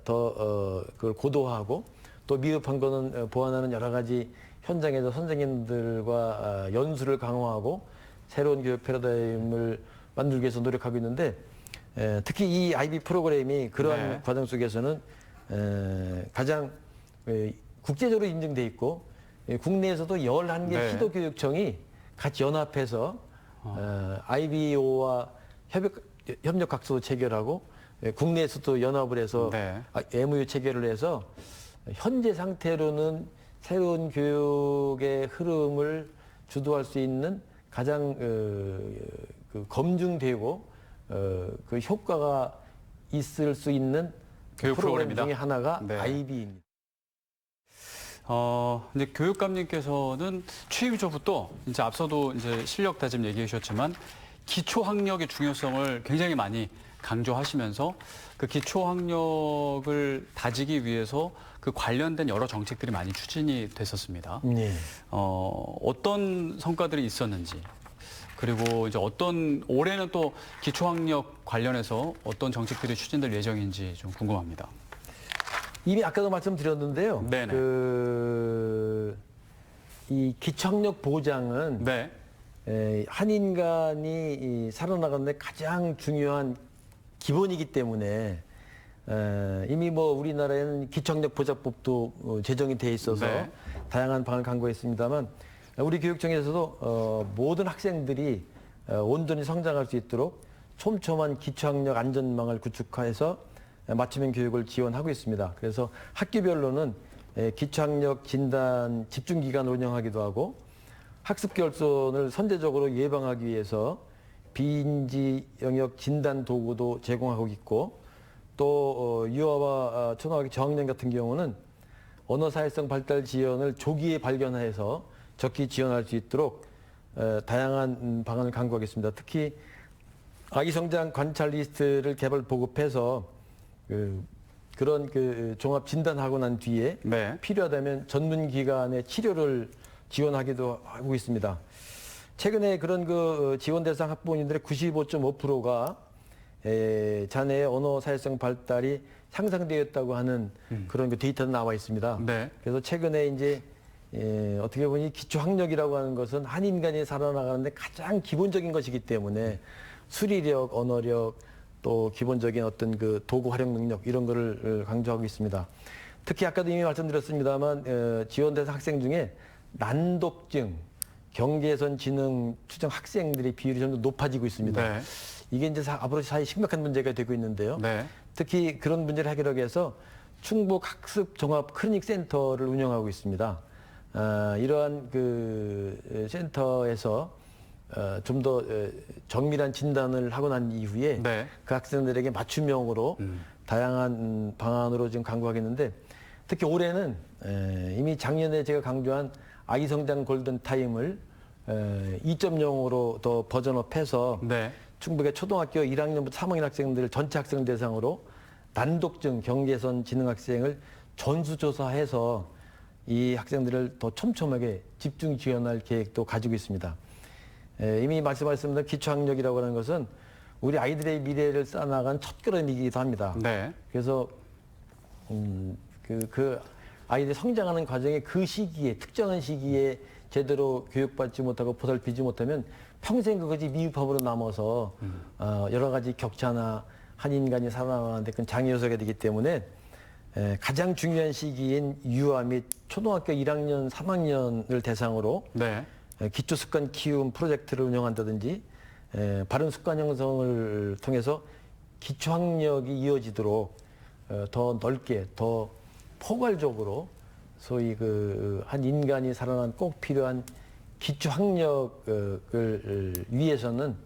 더 그걸 고도화하고 또 미흡한 거는 보완하는 여러 가지 현장에서 선생님들과 연수를 강화하고 새로운 교육 패러다임을 만들기 위해서 노력하고 있는데 특히 이 IB 프로그램이 그러한 네. 과정 속에서는 가장 국제적으로 인증돼 있고 국내에서도 11개 네. 시도교육청이 같이 연합해서 IBO와 협력학서 체결하고 국내에서도 연합을 해서 네. MOU 체결을 해서 현재 상태로는 새로운 교육의 흐름을 주도할 수 있는 가장 검증되고 그 효과가 있을 수 있는 교육 프로그램 프로그램이다. 중에 하나가 네. IB입니다. 이제 교육감님께서는 취임 전부터 이제 앞서도 이제 실력 다짐 얘기해 주셨지만 기초 학력의 중요성을 굉장히 많이 강조하시면서 그 기초 학력을 다지기 위해서 그 관련된 여러 정책들이 많이 추진이 됐었습니다. 네. 어떤 성과들이 있었는지, 그리고 이제 올해는 또 기초학력 관련해서 어떤 정책들이 추진될 예정인지 좀 궁금합니다. 이미 아까도 말씀드렸는데요. 네네. 이 기초학력 보장은 네. 한 인간이 살아나가는 데 가장 중요한 기본이기 때문에 이미 뭐 우리나라에는 기초학력 보장법도 제정이 돼 있어서 네. 다양한 방안을 강구했습니다만 우리 교육청에서도 모든 학생들이 온전히 성장할 수 있도록 촘촘한 기초학력 안전망을 구축해서 맞춤형 교육을 지원하고 있습니다. 그래서 학교별로는 기초학력 진단 집중기관을 운영하기도 하고 학습 결손을 선제적으로 예방하기 위해서 비인지 영역 진단 도구도 제공하고 있고 또 유아와 초등학교 저학년 같은 경우는 언어 사회성 발달 지원을 조기에 발견해서 적기 지원할 수 있도록 다양한 방안을 강구하겠습니다. 특히 아기 성장 관찰 리스트를 개발 보급해서 그런 종합 진단하고 난 뒤에 네. 필요하다면 전문 기관의 치료를 지원하기도 하고 있습니다. 최근에 그런 지원 대상 학부모님들의 95.5%가 자녀의 언어 사회성 발달이 향상되었다고 하는 그런 데이터도 나와 있습니다. 네. 그래서 최근에 이제 어떻게 보니 기초학력이라고 하는 것은 한 인간이 살아나가는데 가장 기본적인 것이기 때문에 수리력, 언어력, 또 기본적인 어떤 도구 활용 능력 이런 거를 강조하고 있습니다. 특히 아까도 이미 말씀드렸습니다만 지원 대상 학생 중에 난독증, 경계선 지능 추정 학생들의 비율이 점점 높아지고 있습니다. 네. 이게 이제 앞으로 사회 심각한 문제가 되고 있는데요. 네. 특히 그런 문제를 해결하기 위해서 충북 학습 종합 클리닉 센터를 운영하고 있습니다. 이러한 센터에서 좀 더 정밀한 진단을 하고 난 이후에 네. 그 학생들에게 맞춤형으로 다양한 방안으로 지금 강구하겠는데 특히 올해는 이미 작년에 제가 강조한 아기 성장 골든 타임을 2.0으로 더 버전업해서 네. 충북의 초등학교 1학년부터 3학년 학생들 전체 학생 대상으로 난독증 경계선 지능 학생을 전수조사해서 이 학생들을 더 촘촘하게 집중 지원할 계획도 가지고 있습니다. 이미 말씀하신 대로 기초학력이라고 하는 것은 우리 아이들의 미래를 쌓아나간 첫걸음이기도 합니다. 네. 그래서 그 아이들이 성장하는 과정에 그 시기에 특정한 시기에 제대로 교육받지 못하고 보살피지 못하면 평생 그것이 미흡함으로 남아서 여러 가지 격차나 한 인간이 살아나가는데 큰 장애 요소가 되기 때문에 가장 중요한 시기인 유아 및 초등학교 1학년, 3학년을 대상으로 네. 기초 습관 키움 프로젝트를 운영한다든지 바른 습관 형성을 통해서 기초학력이 이어지도록 더 넓게 더 포괄적으로 소위 한 인간이 살아난 꼭 필요한 기초학력을 위해서는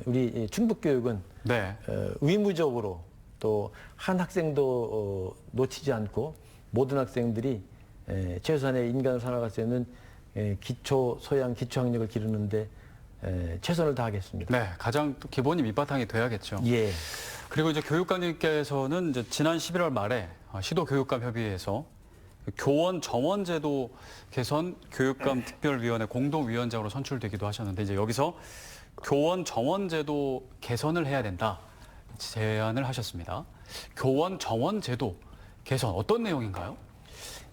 우리 충북교육은 네. 의무적으로 또 한 학생도 놓치지 않고 모든 학생들이 최소한의 인간을 살아갈 수 있는 기초 소양, 기초학력을 기르는데 최선을 다하겠습니다. 네. 가장 또 기본이 밑바탕이 돼야겠죠. 예. 그리고 이제 교육감님께서는 이제 지난 11월 말에 시도교육감 협의회에서 교원 정원 제도 개선 교육감 특별위원회 공동위원장으로 선출되기도 하셨는데 이제 여기서 교원 정원 제도 개선을 해야 된다 제안을 하셨습니다. 교원 정원 제도 개선 어떤 내용인가요?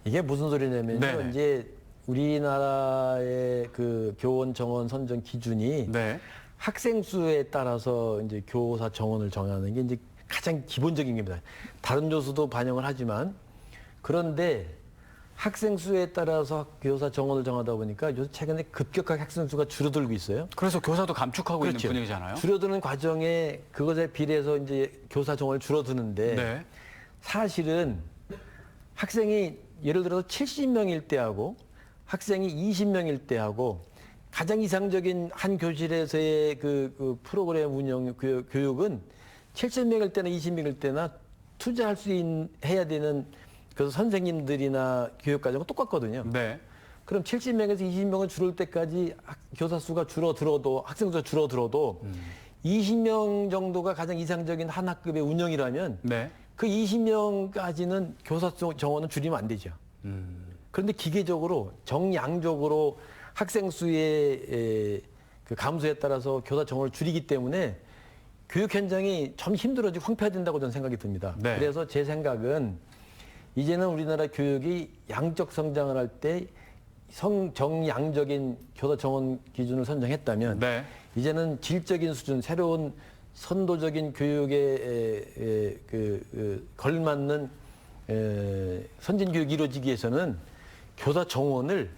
이게 무슨 소리냐면요. 네네. 이제 우리나라의 교원 정원 선정 기준이 네. 학생 수에 따라서 이제 교사 정원을 정하는 게 이제 가장 기본적인 겁니다. 다른 요소도 반영을 하지만 그런데 학생 수에 따라서 교사 정원을 정하다 보니까 요새 최근에 급격하게 학생 수가 줄어들고 있어요. 그래서 교사도 감축하고 그렇죠. 있는 분위기잖아요. 줄어드는 과정에 그것에 비례해서 이제 교사 정원을 줄어드는데 네. 사실은 학생이 예를 들어서 70명일 때하고 학생이 20명일 때하고 가장 이상적인 한 교실에서의 그 프로그램 운영 교육은 70명일 때나 20명일 때나 투자할 수 해야 되는 그 선생님들이나 교육과정은 똑같거든요. 네. 그럼 70명에서 20명을 줄을 때까지 교사 수가 줄어들어도 학생 수가 줄어들어도 20명 정도가 가장 이상적인 한 학급의 운영이라면 네. 그 20명까지는 교사 정원은 줄이면 안 되죠. 그런데 기계적으로 정량적으로 학생 수의 그 감소에 따라서 교사 정원을 줄이기 때문에 교육 현장이 좀 힘들어지고 황폐화된다고 저는 생각이 듭니다. 네. 그래서 제 생각은 이제는 우리나라 교육이 양적 성장을 할 때 정양적인 교사 정원 기준을 선정했다면 네. 이제는 질적인 수준, 새로운 선도적인 교육에 걸맞는 선진 교육이 이루어지기 위해서는 교사 정원을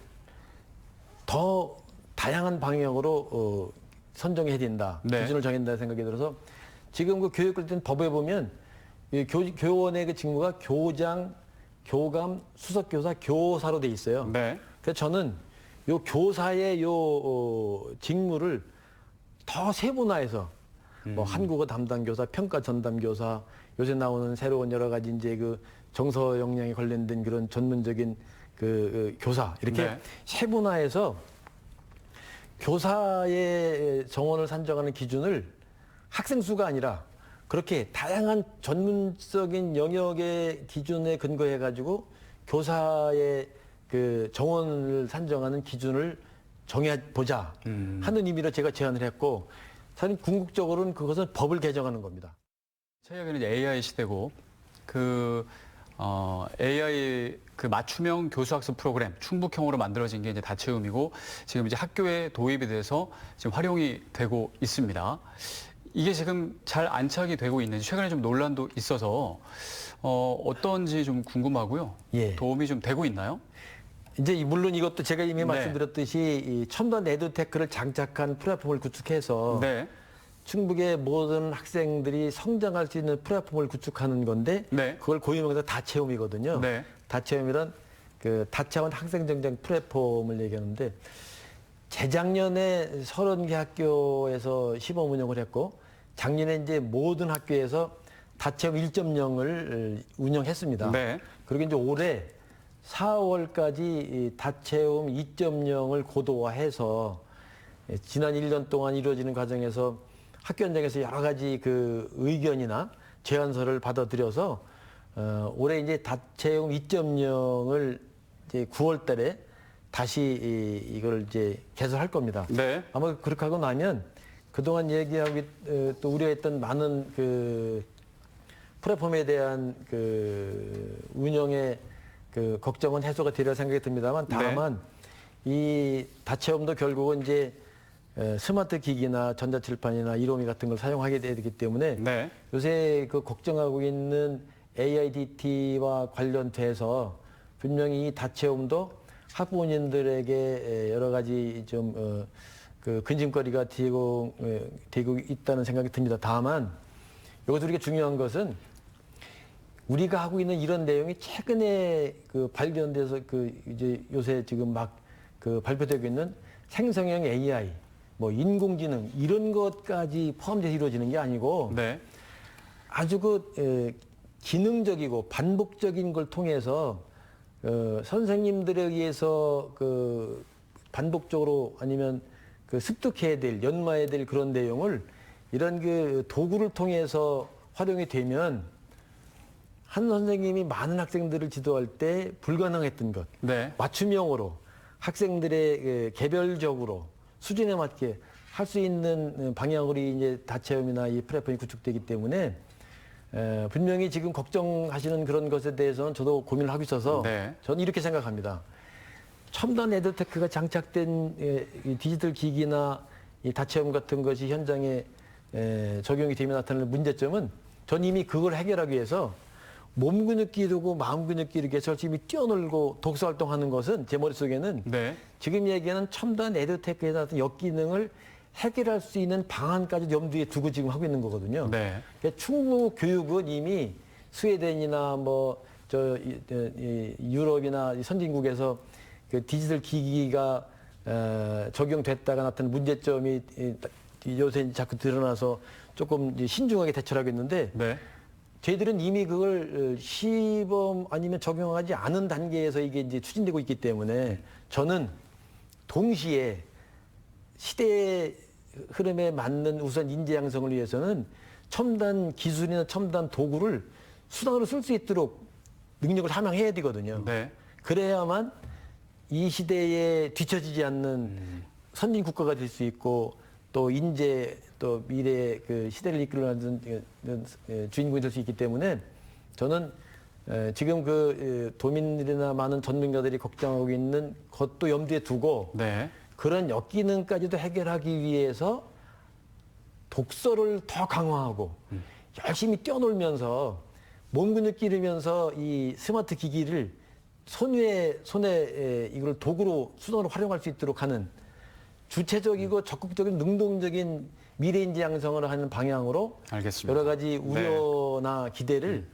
더 다양한 방향으로 선정해야 된다. 네. 기준을 정해야 된다 생각이 들어서 지금 그 교육을 된 법에 보면 이 교원의 그 직무가 교장, 교감, 수석교사, 교사로 돼 있어요. 네. 그래서 저는 요 교사의 요 직무를 더 세분화해서 뭐 한국어 담당 교사, 평가 전담 교사, 요새 나오는 새로운 여러 가지 이제 그 정서 역량에 관련된 그런 전문적인 그 교사 이렇게 네. 세분화해서 교사의 정원을 산정하는 기준을 학생 수가 아니라 그렇게 다양한 전문적인 영역의 기준에 근거해 가지고 교사의 그 정원을 산정하는 기준을 정해 보자 하는 의미로 제가 제안을 했고 사실 궁극적으로는 그것은 법을 개정하는 겁니다. 최근에는 이제 AI 시대고 AI 그 맞춤형 교수학습 프로그램 충북형으로 만들어진 게 이제 다채움이고 지금 이제 학교에 도입이 돼서 지금 활용이 되고 있습니다. 이게 지금 잘 안착이 되고 있는지 최근에 좀 논란도 있어서 어떤지 좀 궁금하고요. 예. 도움이 좀 되고 있나요? 이제 물론 이것도 제가 이미 네. 말씀드렸듯이 이 첨단 에듀테크를 장착한 플랫폼을 구축해서 네. 충북의 모든 학생들이 성장할 수 있는 플랫폼을 구축하는 건데 네. 그걸 고유명사 다채움이거든요. 네. 다채움이란 그 다차원 학생 정장 플랫폼을 얘기하는데 재작년에 30개 학교에서 시범 운영을 했고 작년에 이제 모든 학교에서 다채움 1.0을 운영했습니다. 네. 그리고 이제 올해 4월까지 이 다채움 2.0을 고도화해서 지난 1년 동안 이루어지는 과정에서 학교 현장에서 여러 가지 그 의견이나 제안서를 받아들여서 올해 이제 다채움 2.0을 이제 9월 달에 다시 이걸 이제 개설할 겁니다. 네. 아마 그렇게 하고 나면 그동안 얘기하고 또 우려했던 많은 그 플랫폼에 대한 그 운영의 그 걱정은 해소가 되리라 생각이 듭니다만 다만 이 다채움도 결국은 이제 스마트 기기나 전자칠판이나 이로미 같은 걸 사용하게 되기 때문에 네. 요새 그 걱정하고 있는 AIDT와 관련돼서 분명히 이 다채움도 학부모님들에게 여러 가지 좀 그 근심거리가 되고 있다는 생각이 듭니다. 다만 여기서 우리가 중요한 것은 우리가 하고 있는 이런 내용이 최근에 그 발견돼서 그 이제 요새 지금 막 그 발표되고 있는 생성형 AI, 뭐 인공지능 이런 것까지 포함돼서 이루어지는 게 아니고 네. 아주 그 기능적이고 반복적인 걸 통해서 선생님들에 의해서 그 반복적으로 아니면 그 습득해야 될 연마해야 될 그런 내용을 이런 그 도구를 통해서 활용이 되면 한 선생님이 많은 학생들을 지도할 때 불가능했던 것 네. 맞춤형으로 학생들의 그 개별적으로 수준에 맞게 할 수 있는 방향으로 이제 다채움이나 이 플랫폼이 구축되기 때문에 분명히 지금 걱정하시는 그런 것에 대해서는 저도 고민을 하고 있어서 네. 저는 이렇게 생각합니다. 첨단 에듀테크가 장착된 이 디지털 기기나 이 다채움 같은 것이 현장에 적용이 되면 나타나는 문제점은 전 이미 그걸 해결하기 위해서 몸 근육 기르고 마음 근육 기르기 위해서 열심히 뛰어놀고 독서 활동하는 것은 제 머릿속에는 네. 지금 얘기하는 첨단 에듀테크에 나타난 역기능을 해결할 수 있는 방안까지 염두에 두고 지금 하고 있는 거거든요. 네. 그러니까 충북 교육은 이미 스웨덴이나 뭐 유럽이나 선진국에서 그 디지털 기기가 적용됐다가 나타난 문제점이 요새 자꾸 드러나서 조금 이제 신중하게 대처를 하고 있는데 네. 저희들은 이미 그걸 시범 아니면 적용하지 않은 단계에서 이게 이제 추진되고 있기 때문에 저는 동시에 시대의 흐름에 맞는 우선 인재 양성을 위해서는 첨단 기술이나 첨단 도구를 수단으로 쓸 수 있도록 능력을 함양해야 되거든요. 네. 그래야만 이 시대에 뒤처지지 않는 선진 국가가 될 수 있고 또 인재 또 미래의 그 시대를 이끌어가는 주인공이 될 수 있기 때문에 저는 지금 그 도민들이나 많은 전문가들이 걱정하고 있는 것도 염두에 두고 네. 그런 역기능까지도 해결하기 위해서 독서를 더 강화하고 열심히 뛰어놀면서 몸 근육 기르면서 이 스마트 기기를 손에 이걸 도구로 수단으로 활용할 수 있도록 하는 주체적이고 적극적인 능동적인 미래인지 양성을 하는 방향으로 알겠습니다. 여러 가지 우려나 기대를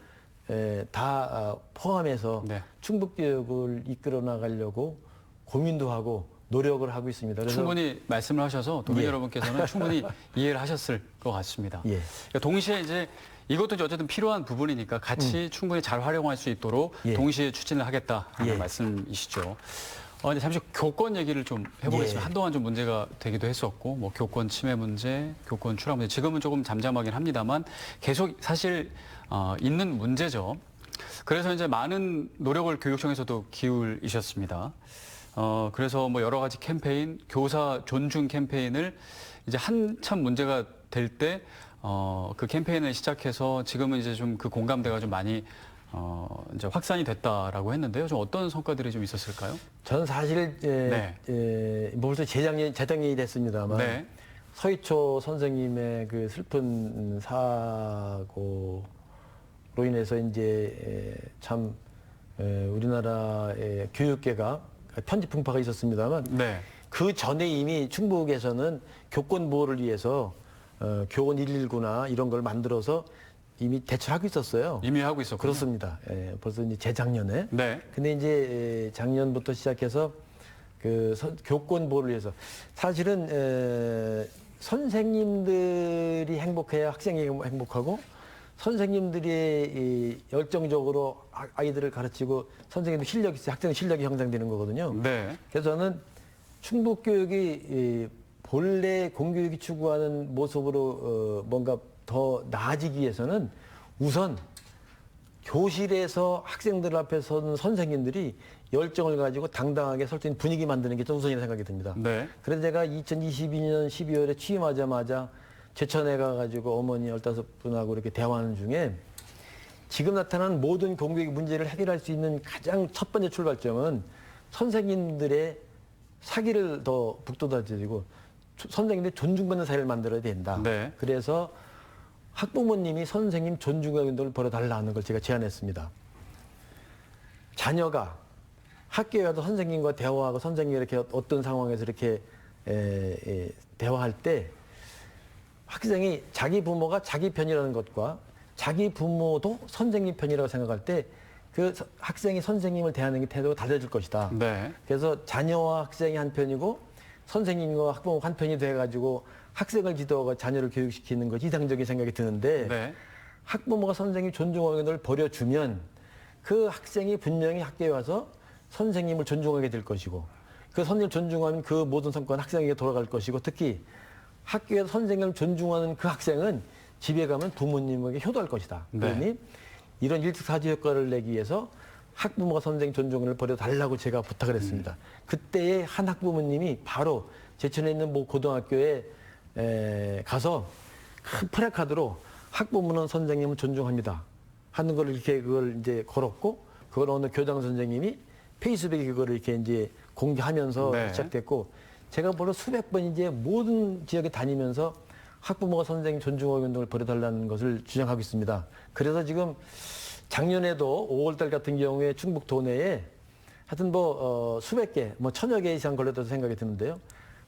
다 포함해서 네. 충북교육을 이끌어 나가려고 고민도 하고 노력을 하고 있습니다. 그래서 충분히 말씀을 하셔서 도민 예. 여러분께서는 충분히 이해를 하셨을 것 같습니다. 예. 그러니까 동시에 이제 이것도 이제 어쨌든 필요한 부분이니까 같이 충분히 잘 활용할 수 있도록 예. 동시에 추진을 하겠다 하는 예. 말씀이시죠. 이제 잠시 교권 얘기를 좀 해보겠습니다. 예. 한동안 좀 문제가 되기도 했었고, 뭐 교권 침해 문제, 교권 추락 문제, 지금은 조금 잠잠하긴 합니다만 계속 사실 있는 문제죠. 그래서 이제 많은 노력을 교육청에서도 기울이셨습니다. 그래서 뭐 여러 가지 캠페인, 교사 존중 캠페인을 이제 한참 문제가 될 때 그 캠페인을 시작해서 지금은 이제 좀 그 공감대가 좀 많이 이제 확산이 됐다라고 했는데요. 좀 어떤 성과들이 좀 있었을까요? 저는 사실 벌써 재작년이 됐습니다만 네. 서희초 선생님의 그 슬픈 사고로 인해서 이제 참 우리나라의 교육계가 편집풍파가 있었습니다만 네. 그 전에 이미 충북에서는 교권 보호를 위해서 교원 119나 이런 걸 만들어서 이미 대처하고 있었어요. 이미 하고 있었군요. 그렇습니다. 벌써 이제 재작년에. 네. 근데 이제 작년부터 시작해서 그 교권 보호를 위해서 사실은 선생님들이 행복해야 학생이 행복하고 선생님들이 열정적으로 아이들을 가르치고 선생님도 실력이 있어야 학생 실력이 형성되는 거거든요. 네. 그래서 저는 충북 교육이 본래 공교육이 추구하는 모습으로 뭔가 더 나아지기 위해서는 우선 교실에서 학생들 앞에 서는 선생님들이 열정을 가지고 당당하게 설 수 있는 분위기 만드는 게 좀 우선이라고 생각이 듭니다. 네. 그래서 제가 2022년 12월에 취임하자마자 제천에 가가지고 어머니 15분하고 이렇게 대화하는 중에 지금 나타나는 모든 공교육 문제를 해결할 수 있는 가장 첫 번째 출발점은 선생님들의 사기를 더 북돋아주고 선생님들이 존중받는 사회를 만들어야 된다. 네. 그래서 학부모님이 선생님 존중하는 운동을 벌여달라는 걸 제가 제안했습니다. 자녀가 학교에 가서 선생님과 대화하고 선생님이 이렇게 어떤 상황에서 이렇게 대화할 때 학생이 자기 부모가 자기 편이라는 것과 자기 부모도 선생님 편이라고 생각할 때 그 학생이 선생님을 대하는 게 태도가 달라질 것이다. 네. 그래서 자녀와 학생이 한 편이고 선생님과 학부모가 한 편이 돼가지고 학생을 지도하고 자녀를 교육시키는 것이 이상적인 생각이 드는데 네. 학부모가 선생님 존중하는 걸 버려주면 그 학생이 분명히 학교에 와서 선생님을 존중하게 될 것이고 그 선생님을 존중하면 그 모든 성과는 학생에게 돌아갈 것이고 특히 학교에서 선생님을 존중하는 그 학생은 집에 가면 부모님에게 효도할 것이다. 네. 그러니 이런 일특사지 효과를 내기 위해서 학부모가 선생님 존중을 버려달라고 제가 부탁을 했습니다. 그때의 한 학부모님이 바로 제천에 있는 모 고등학교에 가서 큰 프래카드로 학부모는 선생님을 존중합니다 하는 걸 이렇게 그걸 이제 걸었고 그걸 어느 교장 선생님이 페이스북에 그거를 이렇게 이제 공개하면서 네. 시작됐고 제가 벌써 수백 번 이제 모든 지역에 다니면서 학부모가 선생님 존중하기 운동을 벌여달라는 것을 주장하고 있습니다. 그래서 지금 작년에도 5월달 같은 경우에 충북 도내에 하여튼 뭐 수백 개, 뭐 1000여 개 이상 걸렸다고 생각이 드는데요.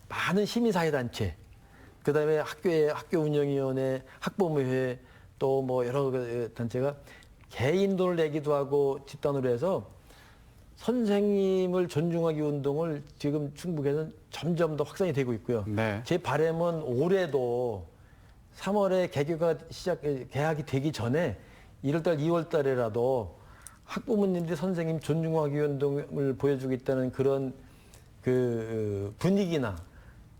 많은 시민사회단체, 그다음에 학교 운영위원회, 학부모회 또 뭐 여러 단체가 개인 돈을 내기도 하고 집단으로 해서 선생님을 존중하기 운동을 지금 충북에서는 점점 더 확산이 되고 있고요. 네. 제 바람은 올해도 3월에 개학이 되기 전에 1월달, 2월달에라도 학부모님들이 선생님 존중하기 운동을 보여주겠다는 그런 그 분위기나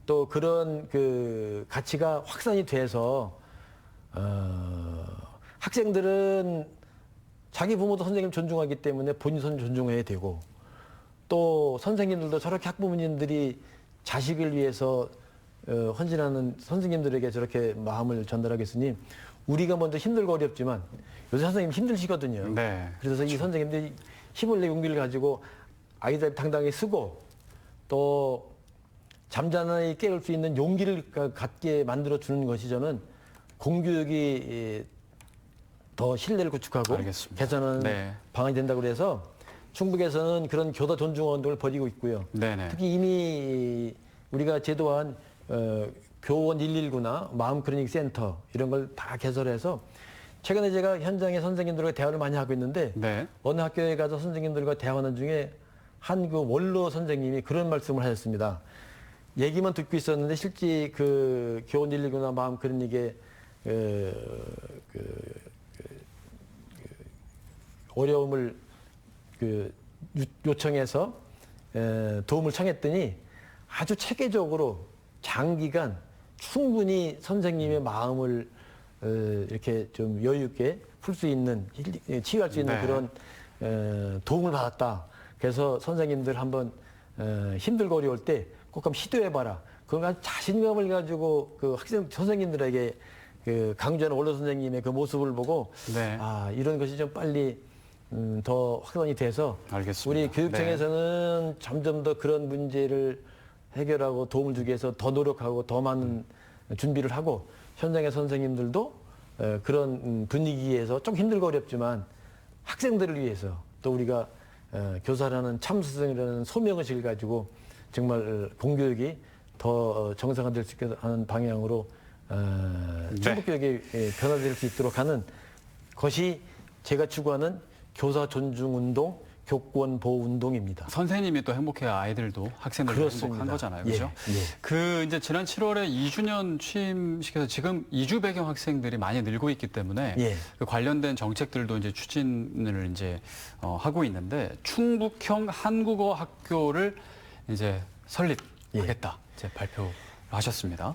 또 그런 그 가치가 확산이 돼서 학생들은 자기 부모도 선생님 존중하기 때문에 본인 선 존중해야 되고 또 선생님들도 저렇게 학부모님들이 자식을 위해서 헌신하는 선생님들에게 저렇게 마음을 전달하겠으니 우리가 먼저 힘들고 어렵지만 요새 선생님 힘드시거든요. 네. 그래서 이 선생님들이 힘을 내 용기를 가지고 아이들 당당히 쓰고 또 잠잠하게 깨울 수 있는 용기를 갖게 만들어 주는 것이 저는 공교육이 더 신뢰를 구축하고 알겠습니다. 개선하는 네. 방안이 된다고 그래서 충북에서는 그런 교사 존중 운동을 벌이고 있고요. 네네. 특히 이미 우리가 제도한 교원 119나 마음 클리닉 센터 이런 걸 다 개설해서 최근에 제가 현장에 선생님들과 대화를 많이 하고 있는데 네. 어느 학교에 가서 선생님들과 대화하는 중에 한 그 원로 선생님이 그런 말씀을 하셨습니다. 얘기만 듣고 있었는데 실제 그 교원 119나 마음 클리닉의 어려움을 요청해서 도움을 청했더니 아주 체계적으로 장기간 충분히 선생님의 마음을 이렇게 좀 여유 있게 풀 수 있는 치유할 수 있는 네. 그런 도움을 받았다. 그래서 선생님들 한번 힘들고 어려울 때 꼭 한번 시도해봐라. 그런 자신감을 가지고 그 학생 선생님들에게 그 강조하는 원로 선생님의 그 모습을 보고 네. 아 이런 것이 좀 빨리 더 확산이 돼서 알겠습니다. 우리 교육청에서는 점점 더 그런 문제를 해결하고 도움을 주기 위해서 더 노력하고 더 많은 준비를 하고 현장의 선생님들도 그런 분위기에서 좀 힘들고 어렵지만 학생들을 위해서 또 우리가 교사라는 참스승이라는 소명의식을 가지고 정말 공교육이 더 정상화될 수 있게 하는 방향으로 충북교육이 변화될 수 있도록 하는 것이 제가 추구하는 교사 존중 운동, 교권 보호 운동입니다. 선생님이 또 행복해야 아이들도 학생들도 그렇습니다. 행복한 거잖아요. 그렇죠? 예, 예. 그 이제 지난 7월에 2주년 취임식에서 지금 이주 배경 학생들이 많이 늘고 있기 때문에 예. 그 관련된 정책들도 이제 추진을 이제 하고 있는데 충북형 한국어 학교를 이제 설립하겠다. 이제 발표를 하셨습니다.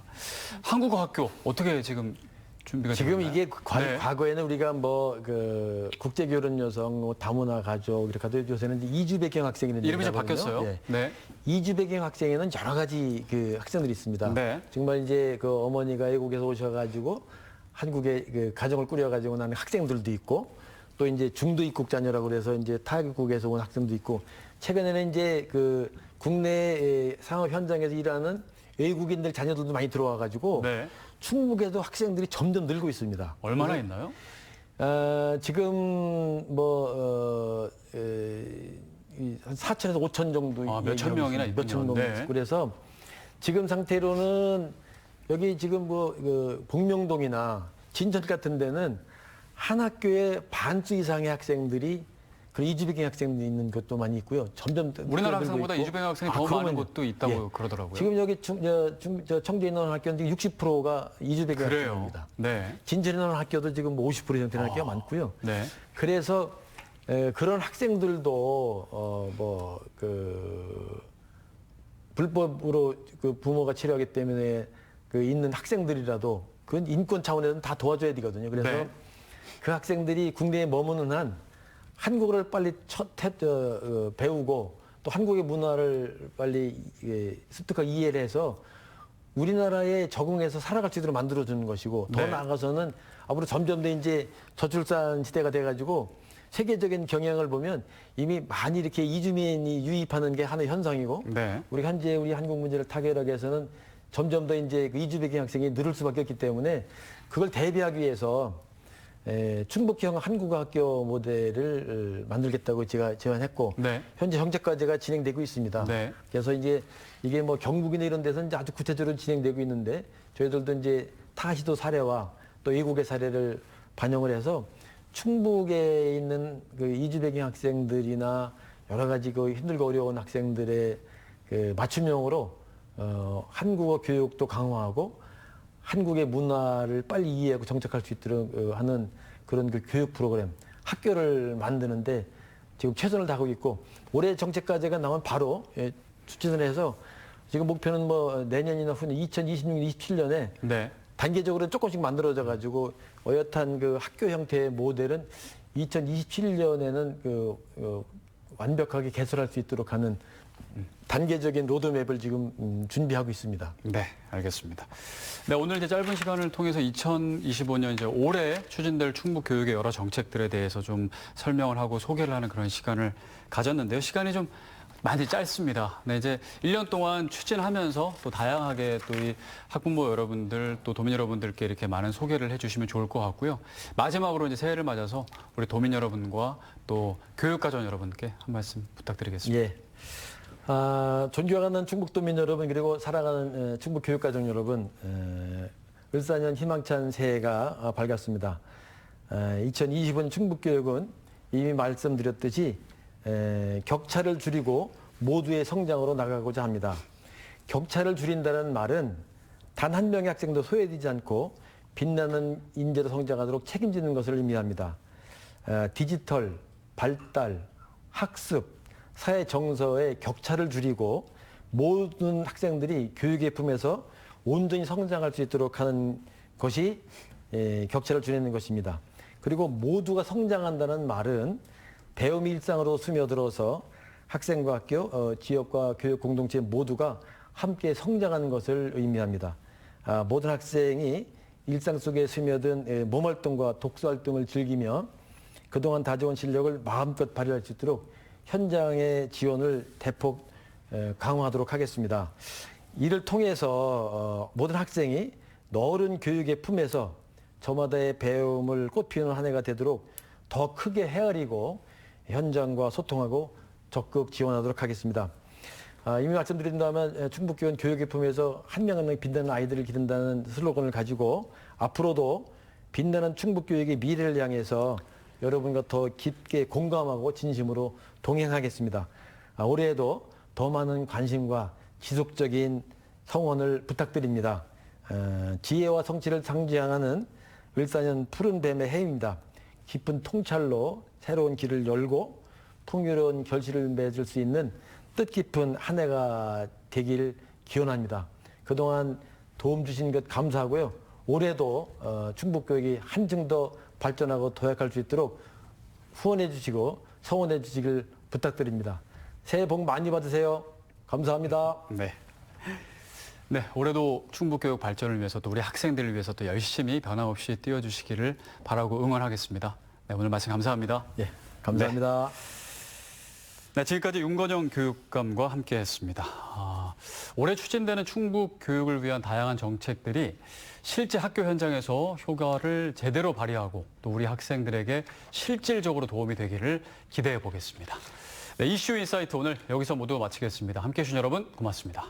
한국어 학교 어떻게 지금 준비가 지금 되고 이게 있나요? 네. 과거에는 우리가 뭐 그 국제 결혼 여성, 뭐 다문화 가족 이렇게 하도 요새는 이제 이주 배경 학생이 있는 이름이 좀 바뀌었어요. 예. 네. 이주 배경 학생에는 여러 가지 그 학생들이 있습니다. 네. 정말 이제 그 어머니가 외국에서 오셔가지고 한국에 그 가정을 꾸려가지고 나는 학생들도 있고 또 이제 중도 입국 자녀라고 그래서 이제 타국에서 온 학생도 있고 최근에는 이제 그 국내 상업 현장에서 일하는 외국인들 자녀들도 많이 들어와가지고 네. 충북에도 학생들이 점점 늘고 있습니다. 얼마나 있나요? 지금 뭐 한 4천에서 5천 정도 몇천 명이나 있군요. 몇천 명. 네. 그래서 지금 상태로는 여기 지금 그 복명동이나 진천 같은 데는 한 학교에 반수 이상의 학생들이 그 이주배경 학생들이 있는 것도 많이 있고요. 점점 우리나라 늘고 학생보다 있고. 이주배경 학생이 더 그러면요. 많은 곳도 있다고 예. 그러더라고요. 지금 여기 청주에 있는 학교는 60%가 이주배경 그래요. 학생입니다. 네. 진천에 있는 학교도 지금 50% 되는 학교가 많고요. 네. 그래서 그런 학생들도 불법으로 그 부모가 치료하기 때문에 그 있는 학생들이라도 그건 인권 차원에서는 다 도와줘야 되거든요. 그래서 네. 그 학생들이 국내에 머무는 한 한국어를 빨리 배우고 또 한국의 문화를 빨리 습득하고 이해를 해서 우리나라에 적응해서 살아갈 수 있도록 만들어주는 것이고 더 네. 나아가서는 앞으로 점점 더 이제 저출산 시대가 돼가지고 세계적인 경향을 보면 이미 많이 이렇게 이주민이 유입하는 게 하나의 현상이고 네. 우리 현재 우리 한국 문제를 타결하기 위해서는 점점 더 이제 그 이주 배경 학생이 늘을 수밖에 없기 때문에 그걸 대비하기 위해서 충북형 한국어 학교 모델을 만들겠다고 제가 제안했고 네. 현재 정책 과제가 진행되고 있습니다. 네. 그래서 이제 이게 뭐 경북이나 이런 데서는 이제 아주 구체적으로 진행되고 있는데 저희들도 이제 타시도 사례와 또 외국의 사례를 반영을 해서 충북에 있는 그 이주 배경 학생들이나 여러 가지 그 힘들고 어려운 학생들의 그 맞춤형으로 한국어 교육도 강화하고 한국의 문화를 빨리 이해하고 정착할 수 있도록 하는 그런 그 교육 프로그램, 학교를 만드는데 지금 최선을 다하고 있고 올해 정책 과제가 나오면 바로 추진을 해서 지금 목표는 뭐 내년이나 후년 2026년, 27년에 네. 단계적으로 조금씩 만들어져 가지고 어엿한 그 학교 형태의 모델은 2027년에는 완벽하게 개설할 수 있도록 하는 단계적인 로드맵을 지금 준비하고 있습니다. 네, 알겠습니다. 네, 오늘 이제 짧은 시간을 통해서 2025년 이제 올해 추진될 충북 교육의 여러 정책들에 대해서 좀 설명을 하고 소개를 하는 그런 시간을 가졌는데요. 시간이 좀 많이 짧습니다. 네, 이제 1년 동안 추진하면서 또 다양하게 또 이 학부모 여러분들 또 도민 여러분들께 이렇게 많은 소개를 해주시면 좋을 것 같고요. 마지막으로 이제 새해를 맞아서 우리 도민 여러분과 또 교육가정 여러분께 한 말씀 부탁드리겠습니다. 예. 존경하는 충북도민 여러분 그리고 사랑하는 충북 교육가정 여러분, 을사년 희망찬 새해가 밝았습니다. 2025년 충북교육은 이미 말씀드렸듯이 격차를 줄이고 모두의 성장으로 나가고자 합니다. 격차를 줄인다는 말은 단 한 명의 학생도 소외되지 않고 빛나는 인재로 성장하도록 책임지는 것을 의미합니다. 디지털, 발달, 학습, 사회 정서의 격차를 줄이고 모든 학생들이 교육의 품에서 온전히 성장할 수 있도록 하는 것이 격차를 줄이는 것입니다. 그리고 모두가 성장한다는 말은 배움이 일상으로 스며들어서 학생과 학교, 지역과 교육 공동체 모두가 함께 성장하는 것을 의미합니다. 모든 학생이 일상 속에 스며든 몸활동과 독서활동을 즐기며 그동안 다져온 실력을 마음껏 발휘할 수 있도록 현장의 지원을 대폭 강화하도록 하겠습니다. 이를 통해서 모든 학생이 너른 교육의 품에서 저마다의 배움을 꽃피우는 한 해가 되도록 더 크게 헤아리고 현장과 소통하고 적극 지원하도록 하겠습니다. 이미 말씀드린다면 충북교원 교육의 품에서 한 명 한 명 빛나는 아이들을 기른다는 슬로건을 가지고 앞으로도 빛나는 충북교육의 미래를 향해서 여러분과 더 깊게 공감하고 진심으로 동행하겠습니다. 올해에도 더 많은 관심과 지속적인 성원을 부탁드립니다. 지혜와 성취를 상징하는 을사년 푸른 뱀의 해입니다. 깊은 통찰로 새로운 길을 열고 풍요로운 결실을 맺을 수 있는 뜻깊은 한 해가 되길 기원합니다. 그동안 도움 주신 것 감사하고요. 올해도 충북교육이 한층 더 발전하고 도약할 수 있도록 후원해 주시고 성원해 주시길 부탁드립니다. 새해 복 많이 받으세요. 감사합니다. 네. 네, 올해도 충북교육 발전을 위해서 또 우리 학생들을 위해서 또 열심히 변함없이 뛰어주시기를 바라고 응원하겠습니다. 네, 오늘 말씀 감사합니다. 예, 감사합니다. 네, 지금까지 윤건영 교육감과 함께했습니다. 올해 추진되는 충북 교육을 위한 다양한 정책들이 실제 학교 현장에서 효과를 제대로 발휘하고 또 우리 학생들에게 실질적으로 도움이 되기를 기대해 보겠습니다. 네, 이슈 인사이트 오늘 여기서 모두 마치겠습니다. 함께해 주신 여러분 고맙습니다.